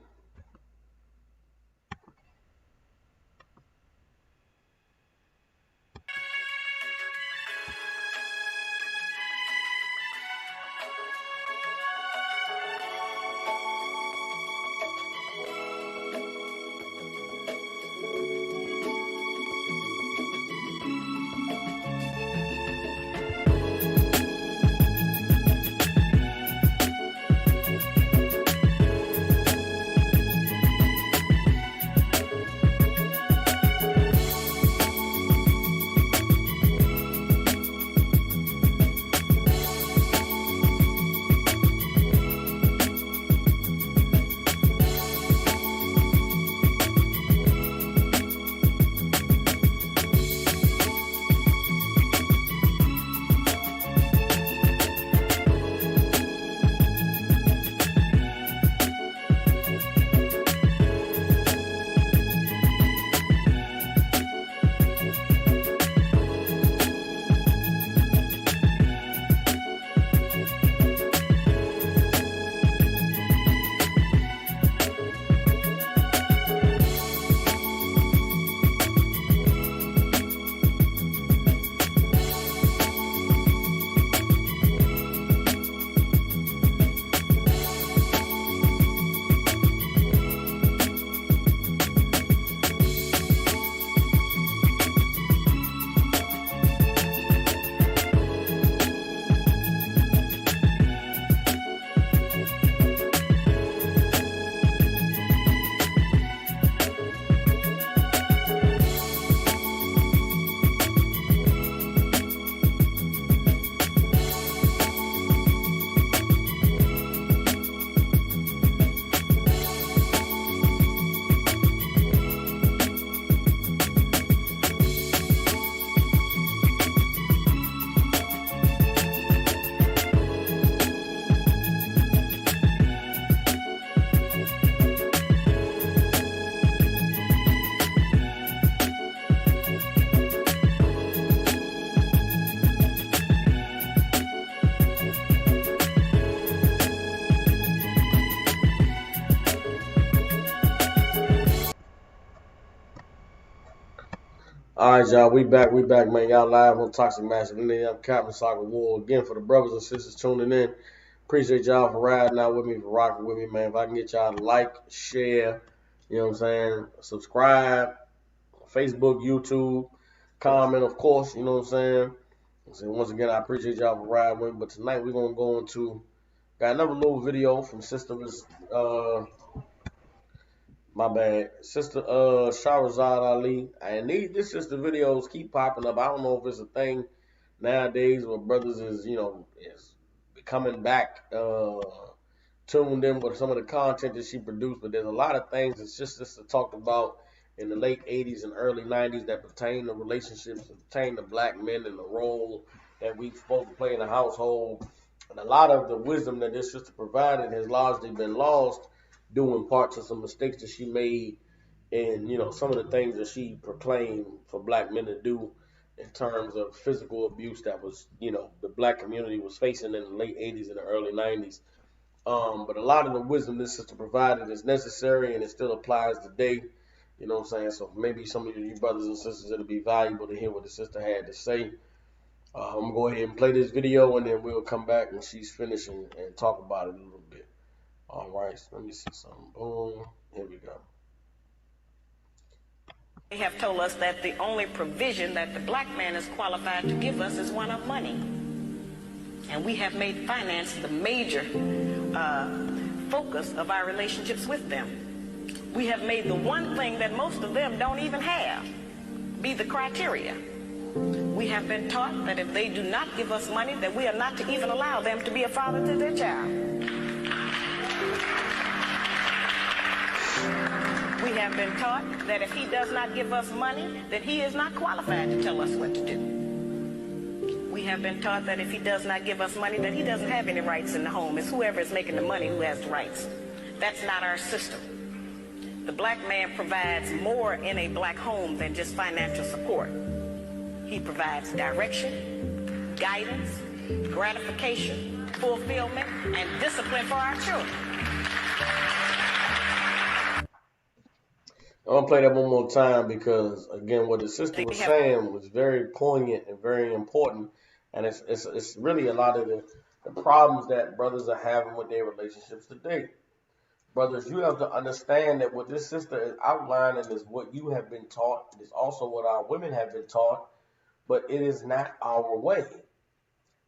All right, y'all. We back, man. Y'all live on Toxic Masculinity. I'm Captain Soccer War again for the brothers and sisters tuning in. Appreciate y'all for riding out with me, for rocking with me, man. If I can get y'all to like, share, you know what I'm saying, subscribe, Facebook, YouTube, comment, of course, you know what I'm saying. So once again, I appreciate y'all for riding with me. But tonight we're gonna go into got another little video from Sister my bad. Sister Shahrazad Ali. And this sister videos keep popping up. I don't know if it's a thing nowadays where brothers is coming back tuned in with some of the content that she produced, but there's a lot of things that sister talked about in the late 80s and early 90s that pertain to relationships, that pertain to black men and the role that we supposed to play in the household. And a lot of the wisdom that this sister provided has largely been lost due in part to some mistakes that she made and some of the things that she proclaimed for black men to do in terms of physical abuse that was the black community was facing in the late 80s and the early 90s. But a lot of the wisdom this sister provided is necessary and it still applies today. You know what I'm saying? So maybe some of you brothers and sisters, it'll be valuable to hear what the sister had to say. I'm going to go ahead and play this video and then we'll come back when she's finished and talk about it a little bit. All right, so let me see something. Boom. Here we go. They have told us that the only provision that the black man is qualified to give us is one of money. And we have made finance the major focus of our relationships with them. We have made the one thing that most of them don't even have be the criteria. We have been taught that if they do not give us money, that we are not to even allow them to be a father to their child. We have been taught that if he does not give us money, that he is not qualified to tell us what to do. We have been taught that if he does not give us money, that he doesn't have any rights in the home. It's whoever is making the money who has the rights. That's not our system. The black man provides more in a black home than just financial support. He provides direction, guidance, gratification, fulfillment, and discipline for our children. I'm going to play that one more time because, again, what the sister was saying was very poignant and very important. And it's really a lot of the problems that brothers are having with their relationships today. Brothers, you have to understand that what this sister is outlining is what you have been taught. It is also what our women have been taught, but it is not our way.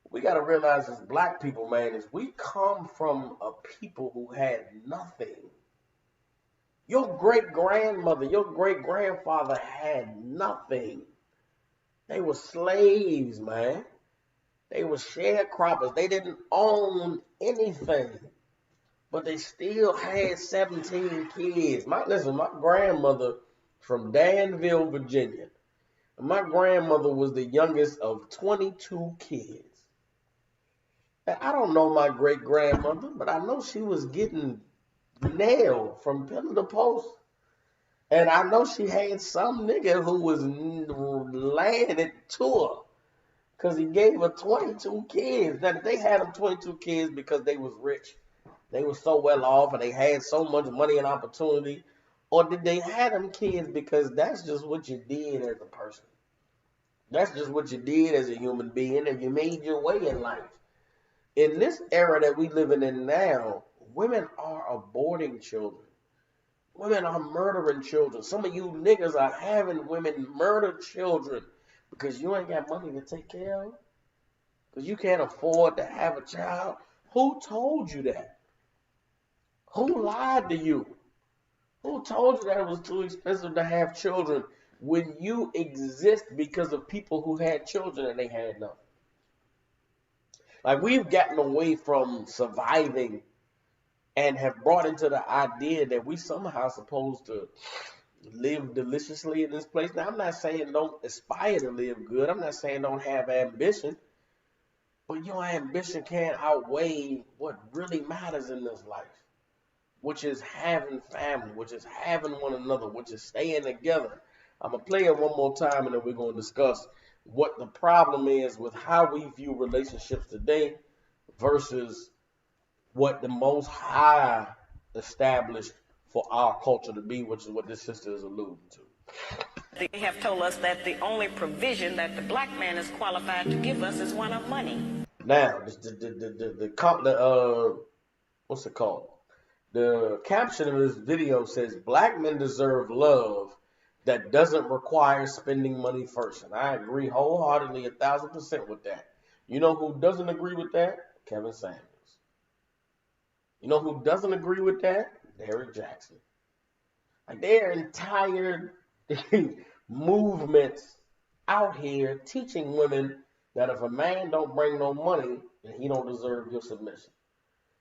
We got to realize as black people, man, is we come from a people who had nothing. Your great-grandmother, your great-grandfather had nothing. They were slaves, man. They were sharecroppers. They didn't own anything. But they still had 17 kids. My grandmother from Danville, Virginia. My grandmother was the youngest of 22 kids. Now, I don't know my great-grandmother, but I know she was getting nailed from pillar to post. And I know she had some nigga who was laying it to her because he gave her 22 kids. Now, they had them 22 kids because they was rich. They were so well off and they had so much money and opportunity. Or did they have them kids because that's just what you did as a person? That's just what you did as a human being and you made your way in life. In this era that we living in now, women are aborting children. Women are murdering children. Some of you niggas are having women murder children because you ain't got money to take care of them. Because you can't afford to have a child. Who told you that? Who lied to you? Who told you that it was too expensive to have children when you exist because of people who had children and they had nothing? Like, we've gotten away from surviving and have brought into the idea that we somehow supposed to live deliciously in this place. Now, I'm not saying don't aspire to live good. I'm not saying don't have ambition. But your ambition can't outweigh what really matters in this life, which is having family, which is having one another, which is staying together. I'm going to play it one more time and then we're going to discuss what the problem is with how we view relationships today versus what the Most High established for our culture to be, which is what this sister is alluding to. They have told us that the only provision that the black man is qualified to give us is one of money. Now, what's it called? The caption of this video says, "Black men deserve love that doesn't require spending money first." And I agree wholeheartedly, 1,000% with that. You know who doesn't agree with that? Kevin Samuels. You know who doesn't agree with that? Derrick Jackson. Like, their entire movements out here teaching women that if a man don't bring no money, then he don't deserve your submission.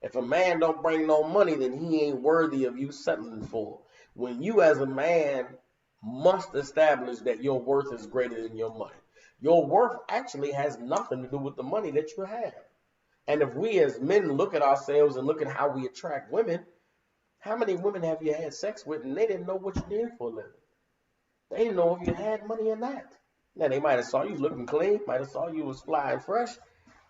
If a man don't bring no money, then he ain't worthy of you settling for. When you as a man must establish that your worth is greater than your money. Your worth actually has nothing to do with the money that you have. And if we as men look at ourselves and look at how we attract women, how many women have you had sex with and they didn't know what you did for a living? They didn't know if you had money or not. Now, they might have saw you looking clean, might have saw you was flying fresh,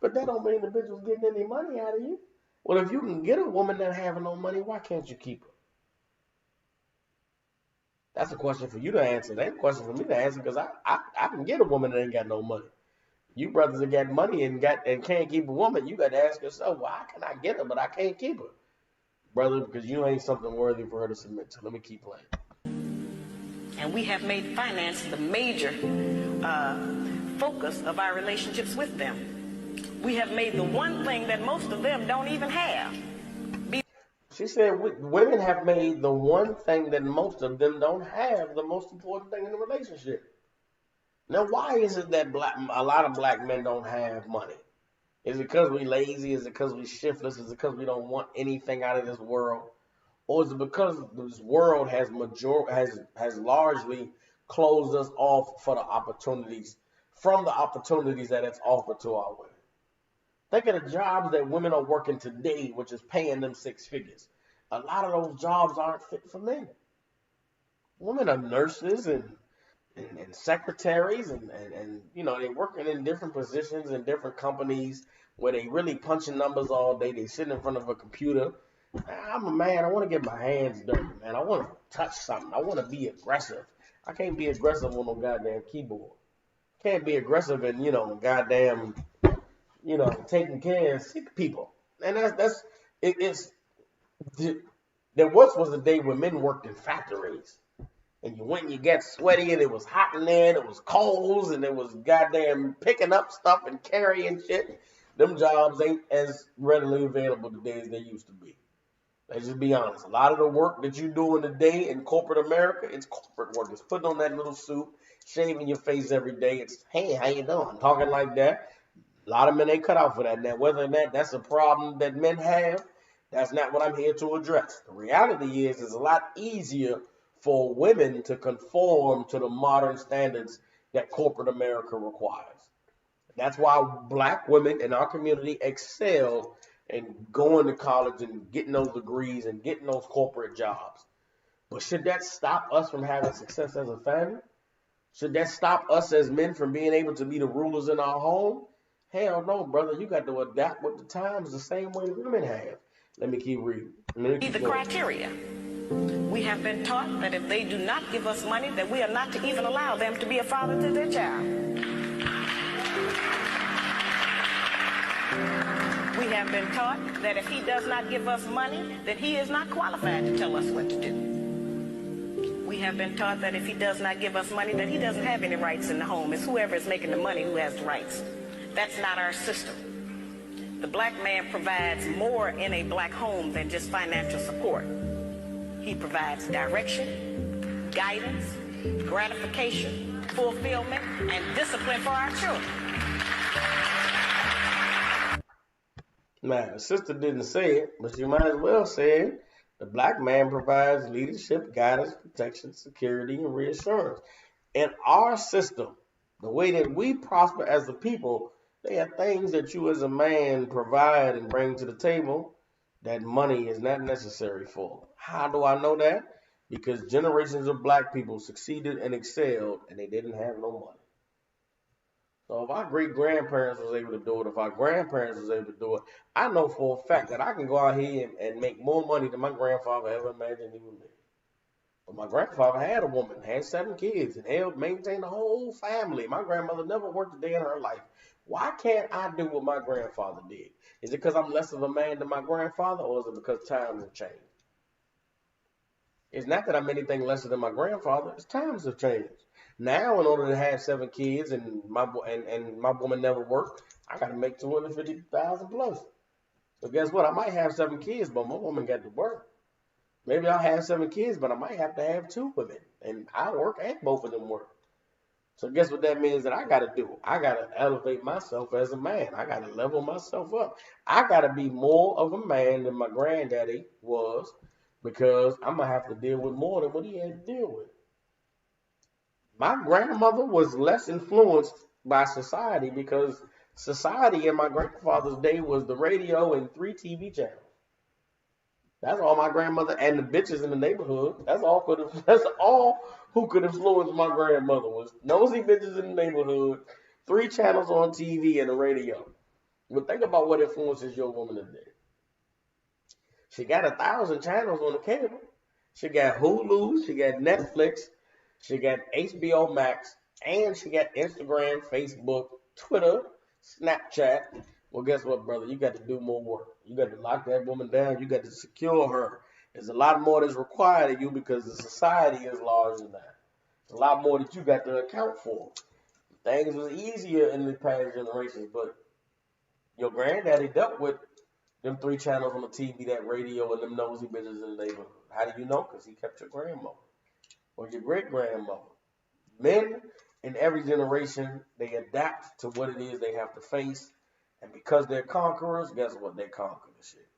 but that don't mean the bitch was getting any money out of you. Well, if you can get a woman that having no money, why can't you keep her? That's a question for you to answer. That's a question for me to answer, because I can get a woman that ain't got no money. You brothers that got money and can't keep a woman, you got to ask yourself, well, how can I get her, but I can't keep her? Brother, because you ain't something worthy for her to submit to. Let me keep playing. And we have made finance the major focus of our relationships with them. We have made the one thing that most of them don't even have. She said women have made the one thing that most of them don't have, the most important thing in the relationship. Now, why is it that a lot of black men don't have money? Is it because we lazy? Is it because we shiftless? Is it because we don't want anything out of this world? Or is it because this world has largely closed us off from the opportunities that it's offered to our women? Think of the jobs that women are working today, which is paying them six figures. A lot of those jobs aren't fit for men. Women are nurses and secretaries and they're working in different positions in different companies where they really punching numbers all day. They sit in front of a computer. I'm a man. I want to get my hands dirty, man. I want to touch something. I want to be aggressive. I can't be aggressive on no goddamn keyboard. Can't be aggressive and goddamn taking care of sick people. And there was a day when men worked in factories. And you went and you got sweaty and it was hot in there and it was coals and it was goddamn picking up stuff and carrying shit. Them jobs ain't as readily available today as they used to be. Let's just be honest. A lot of the work that you're doing today in corporate America, it's corporate work. It's putting on that little suit, shaving your face every day. It's, hey, how you doing? Talking like that. A lot of men ain't cut out for that. Now, whether or not that's a problem that men have, that's not what I'm here to address. The reality is, it's a lot easier for women to conform to the modern standards that corporate America requires. That's why black women in our community excel in going to college and getting those degrees and getting those corporate jobs. But should that stop us from having success as a family? Should that stop us as men from being able to be the rulers in our home? Hell no, brother. You got to adapt with the times the same way women have. Let me keep reading. The criteria. We have been taught that if they do not give us money, that we are not to even allow them to be a father to their child. We have been taught that if he does not give us money, then he is not qualified to tell us what to do. We have been taught that if he does not give us money, that he doesn't have any rights in the home. It's whoever is making the money who has the rights. That's not our system. The black man provides more in a black home than just financial support. He provides direction, guidance, gratification, fulfillment, and discipline for our children. Now, the sister didn't say it, but she might as well say it. The black man provides leadership, guidance, protection, security, and reassurance. In our system, the way that we prosper as a people, they are things that you as a man provide and bring to the table that money is not necessary for. How do I know that? Because generations of black people succeeded and excelled and they didn't have no money. So if our great-grandparents was able to do it, if our grandparents was able to do it, I know for a fact that I can go out here and make more money than my grandfather ever imagined he would make. But my grandfather had a woman, had 7 kids, and helped maintain the whole family. My grandmother never worked a day in her life. Why can't I do what my grandfather did? Is it because I'm less of a man than my grandfather, or is it because times have changed? It's not that I'm anything lesser than my grandfather. It's times have changed. Now, in order to have 7 kids and my woman never worked, I got to make 250,000 plus. So guess what? I might have 7 kids, but my woman got to work. Maybe I'll have 7 kids, but I might have to have 2 women, and I work and both of them work. So guess what that means that I got to do? I got to elevate myself as a man. I got to level myself up. I got to be more of a man than my granddaddy was, because I'm going to have to deal with more than what he had to deal with. My grandmother was less influenced by society, because society in my grandfather's day was the radio and 3 TV channels. That's all my grandmother and the bitches in the neighborhood. That's all who could influence my grandmother was nosy bitches in the neighborhood, 3 channels on TV and the radio. But think about what influences your woman today. She got 1,000 channels on the cable. She got Hulu, she got Netflix, she got HBO Max, and she got Instagram, Facebook, Twitter, Snapchat. Well, guess what, brother? You got to do more work. You got to lock that woman down. You got to secure her. There's a lot more that's required of you, because the society is larger now. There's a lot more that you got to account for. Things was easier in the past generations, but your granddaddy dealt with them 3 channels on the TV, that radio, and them nosy bitches in the neighborhood. How do you know? Because he kept your grandmother or your great-grandmother. Men in every generation, they adapt to what it is they have to face. And because they're conquerors, guess what? They conquer the shit.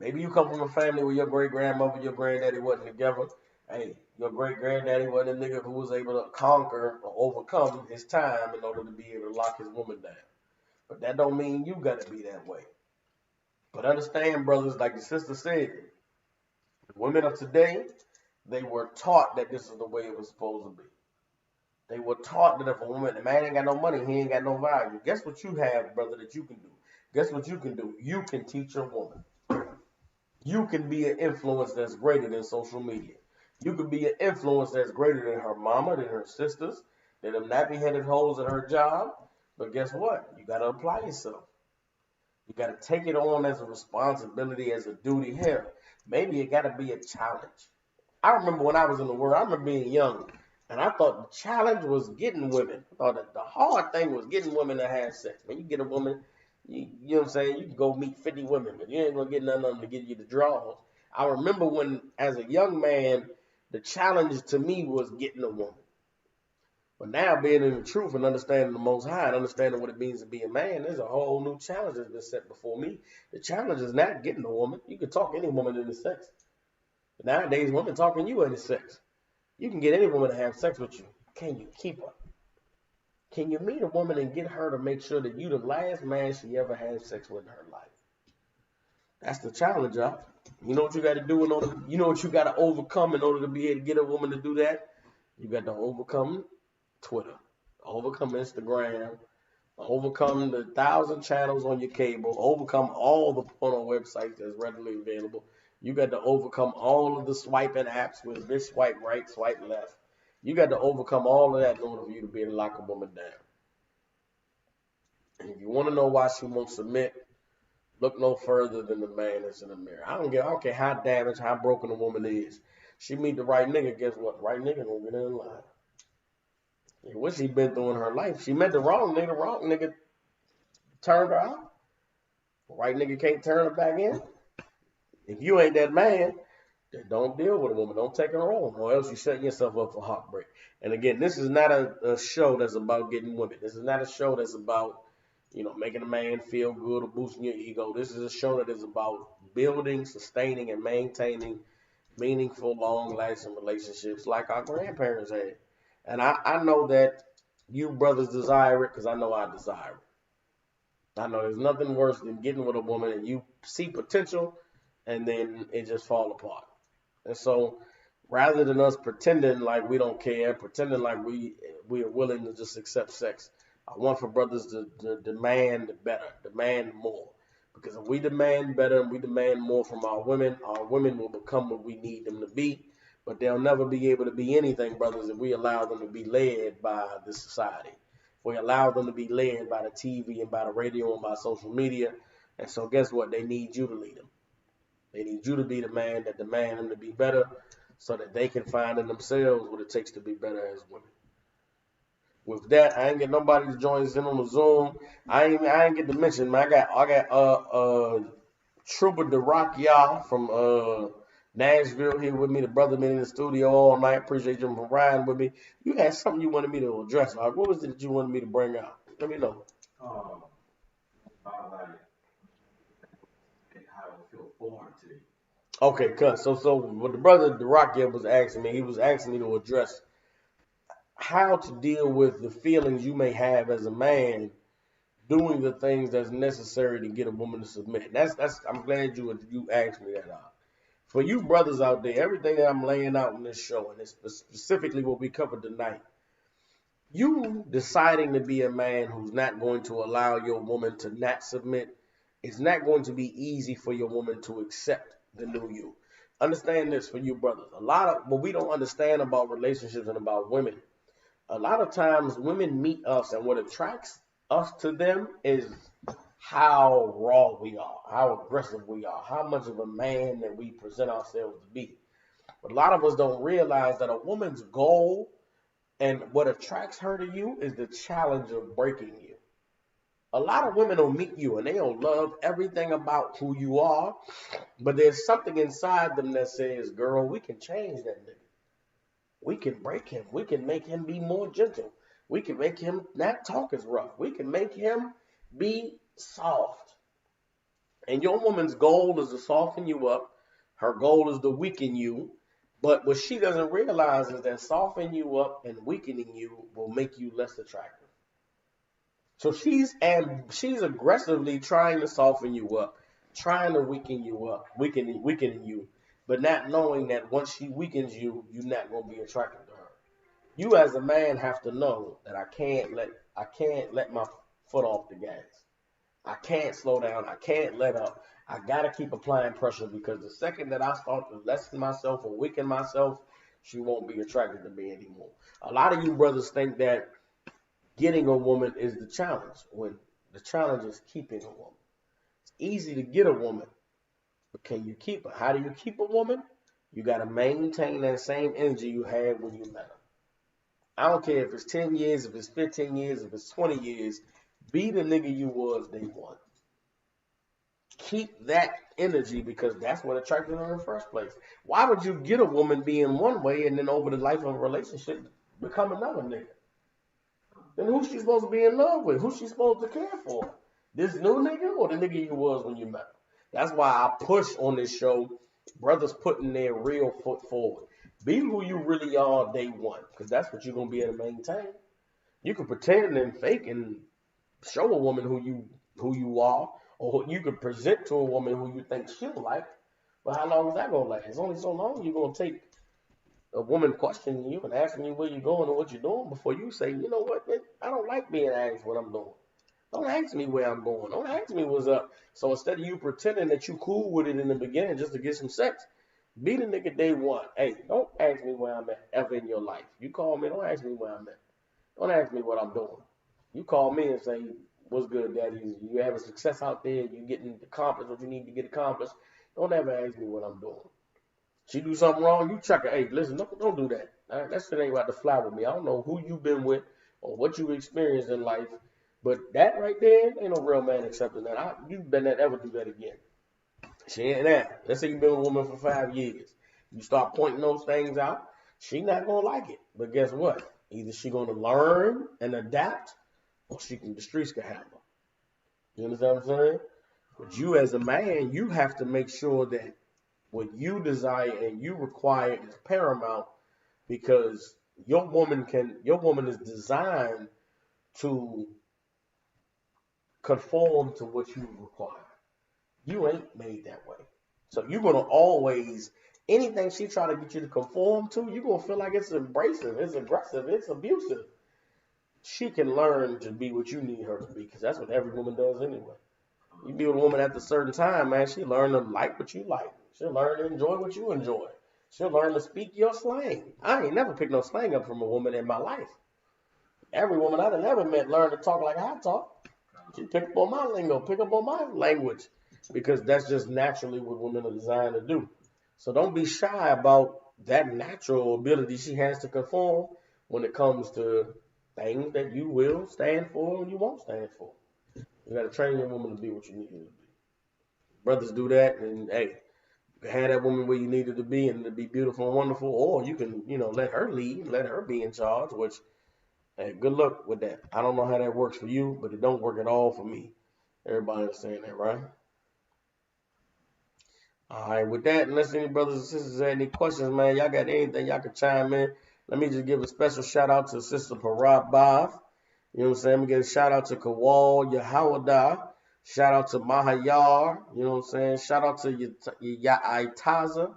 Maybe you come from a family where your great-grandmother and your granddaddy wasn't together. Hey, your great-granddaddy wasn't a nigga who was able to conquer or overcome his time in order to be able to lock his woman down. But that don't mean you got to be that way. But understand, brothers, like the sister said, the women of today, they were taught that this is the way it was supposed to be. They were taught that if a man ain't got no money, he ain't got no value. Guess what you have, brother, that you can do? Guess what you can do? You can teach your woman. You can be an influence that's greater than social media. You can be an influence that's greater than her mama, than her sisters, than them nappy-headed hoes at her job. But guess what? You got to apply yourself. You got to take it on as a responsibility, as a duty. Hell, maybe it got to be a challenge. I remember when I was in the world, I remember being young, and I thought the challenge was getting women. I thought that the hard thing was getting women to have sex. When you get a woman, you know what I'm saying, you can go meet 50 women, but you ain't going to get none of them to give you the draws. I remember when, as a young man, the challenge to me was getting a woman. But now, being in the truth and understanding the Most High and understanding what it means to be a man, there's a whole new challenge that's been set before me. The challenge is not getting a woman. You can talk any woman into sex. But nowadays, women talking you into sex. You can get any woman to have sex with you. Can you keep her? Can you meet a woman and get her to make sure that you the last man she ever had sex with in her life? That's the challenge, y'all. You know what you got to do you know what you got to overcome in order to be able to get a woman to do that? You got to overcome Twitter, overcome Instagram, overcome the 1,000 channels on your cable, overcome all the porno websites that's readily available. You got to overcome all of the swiping apps with this swipe right, swipe left. You got to overcome all of that in order for you to be able to lock a woman down. And if you want to know why she won't submit, look no further than the man that's in the mirror. I don't care how damaged, how broken a woman is. She meet the right nigga, guess what? The right nigga gonna get in line. And what she been through in her life. She met the wrong nigga turned her out. The right nigga can't turn her back in. If you ain't that man, then don't deal with a woman. Don't take her on, or else you're setting yourself up for heartbreak. And again, this is not a show that's about getting women. This is not a show that's about, making a man feel good or boosting your ego. This is a show that is about building, sustaining, and maintaining meaningful, long-lasting relationships like our grandparents had. And I know that you brothers desire it, because I know I desire it. I know there's nothing worse than getting with a woman and you see potential and then it just fall apart. And so rather than us pretending like we don't care, pretending like we are willing to just accept sex, I want for brothers to demand better, demand more. Because if we demand better and we demand more from our women will become what we need them to be. But they'll never be able to be anything, brothers, if we allow them to be led by the society. If we allow them to be led by the TV and by the radio and by social media. And so guess what? They need you to lead them. They need you to be the man that demand them to be better so that they can find in themselves what it takes to be better as women. With that, I ain't get nobody to join us in on the Zoom. I ain't get to mention, man. I got Trooper the Rock y'all from Nashville here with me. The brother been in the studio all night. Appreciate you for riding with me. You had something you wanted me to address. Like, what was it that you wanted me to bring out? Let me know. About how it feel foreign to you. Okay, cuz. So what the brother the Rock was asking me, he was asking me to address how to deal with the feelings you may have as a man doing the things that's necessary to get a woman to submit. That's I'm glad you asked me that out. For you brothers out there, everything that I'm laying out in this show, and it's specifically what we covered tonight, you deciding to be a man who's not going to allow your woman to not submit, it's not going to be easy for your woman to accept the new you. Understand this for you brothers. A lot of what we don't understand about relationships and about women, a lot of times women meet us and what attracts us to them is how raw we are, how aggressive we are, how much of a man that we present ourselves to be. But a lot of us don't realize that a woman's goal and what attracts her to you is the challenge of breaking you. A lot of women will meet you and they'll love everything about who you are, but there's something inside them that says, girl, we can change that nigga. We can break him. We can make him be more gentle. We can make him not talk as rough. We can make him be soft. And your woman's goal is to soften you up. Her goal is to weaken you. But what she doesn't realize is that softening you up and weakening you will make you less attractive. So she's aggressively trying to soften you up, trying to weaken you up, weakening you, but not knowing that once she weakens you, you're not going to be attracted to her. You as a man have to know that I can't let my foot off the gas. I can't slow down. I can't let up. I got to keep applying pressure because the second that I start to lessen myself or weaken myself, she won't be attracted to me anymore. A lot of you brothers think that getting a woman is the challenge when the challenge is keeping a woman. It's easy to get a woman, but can you keep her? How do you keep a woman? You got to maintain that same energy you had when you met her. I don't care if it's 10 years, if it's 15 years, if it's 20 years. Be the nigga you was day one. Keep that energy because that's what attracted her in the first place. Why would you get a woman being one way and then over the life of a relationship become another nigga? Then who's she supposed to be in love with? Who's she supposed to care for? This new nigga or the nigga you was when you met her? That's why I push on this show, brothers putting their real foot forward. Be who you really are day one, because that's what you're going to be able to maintain. You can pretend and fake and show a woman who you are, or you can present to a woman who you think she'll like, but how long is that going to last? It's only so long you're going to take a woman questioning you and asking you where you're going and what you're doing before you say, you know what, I don't like being asked what I'm doing. Don't ask me where I'm going. Don't ask me what's up. So instead of you pretending that you cool with it in the beginning just to get some sex, be the nigga day one. Hey, don't ask me where I'm at ever in your life. You call me, don't ask me where I'm at. Don't ask me what I'm doing. You call me and say, what's good, daddy? You having success out there? You getting accomplished what you need to get accomplished? Don't ever ask me what I'm doing. She do something wrong, you check her. Hey, listen, don't do that. That shit ain't about to fly with me. I don't know who you been with or what you experienced in life, but that right there ain't no real man accepting that. You better not ever do that again. She ain't that. Let's say you've been with a woman for 5 years. You start pointing those things out, she not gonna like it. But guess what? Either she gonna learn and adapt, or the streets can have her. You understand what I'm saying? But you as a man, you have to make sure that what you desire and you require is paramount, because your woman is designed to conform to what you require. You ain't made that way. So you're going to always, anything she try to get you to conform to, you're going to feel like it's abrasive, it's aggressive, it's abusive. She can learn to be what you need her to be, because that's what every woman does anyway. You be with a woman at a certain time, man, she learn to like what you like. She'll learn to enjoy what you enjoy. She'll learn to speak your slang. I ain't never picked no slang up from a woman in my life. Every woman I've ever met learned to talk like I talk. She pick up on my lingo, pick up on my language, because that's just naturally what women are designed to do. So don't be shy about that natural ability she has to conform when it comes to things that you will stand for and you won't stand for. You got to train your woman to be what you need her to be. Brothers do that, and hey, you can have that woman where you need her to be and to be beautiful and wonderful, or you can, let her lead, let her be in charge, which, hey, good luck with that. I don't know how that works for you, but it don't work at all for me. Everybody understand that, right? All right, with that, unless any brothers and sisters have any questions, man, y'all got anything y'all can chime in. Let me just give a special shout out to Sister Parab Bav. You know what I'm saying? We get a shout out to Kawal Yahawada. Shout out to Mahayar. You know what I'm saying? Shout out to Yaitaza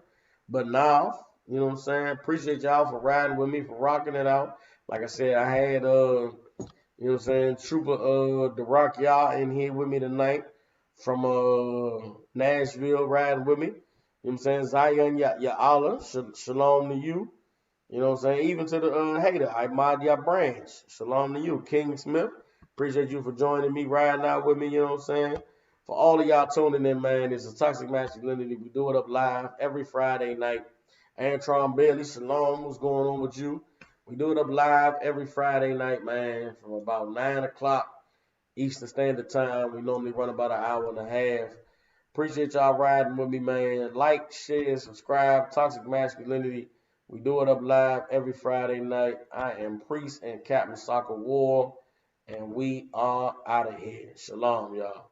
Banav. You know what I'm saying? Appreciate y'all for riding with me, for rocking it out. Like I said, I had you know what I'm saying, Trooper the Rock y'all in here with me tonight from Nashville riding with me. You know what I'm saying? Zion Allah, shalom to you. You know what I'm saying? Even to the hater, Ahmad Ya Branch. Shalom to you. King Smith. Appreciate you for joining me, riding out with me, you know what I'm saying? For all of y'all tuning in, man, it's a Toxic Masculinity. We do it up live every Friday night. Antron Bailey, shalom, what's going on with you? We do it up live every Friday night, man, from about 9 o'clock Eastern Standard Time. We normally run about an hour and a half. Appreciate y'all riding with me, man. Like, share, subscribe. Toxic Masculinity. We do it up live every Friday night. I am Priest and Captain Soccer War, and we are out of here. Shalom, y'all.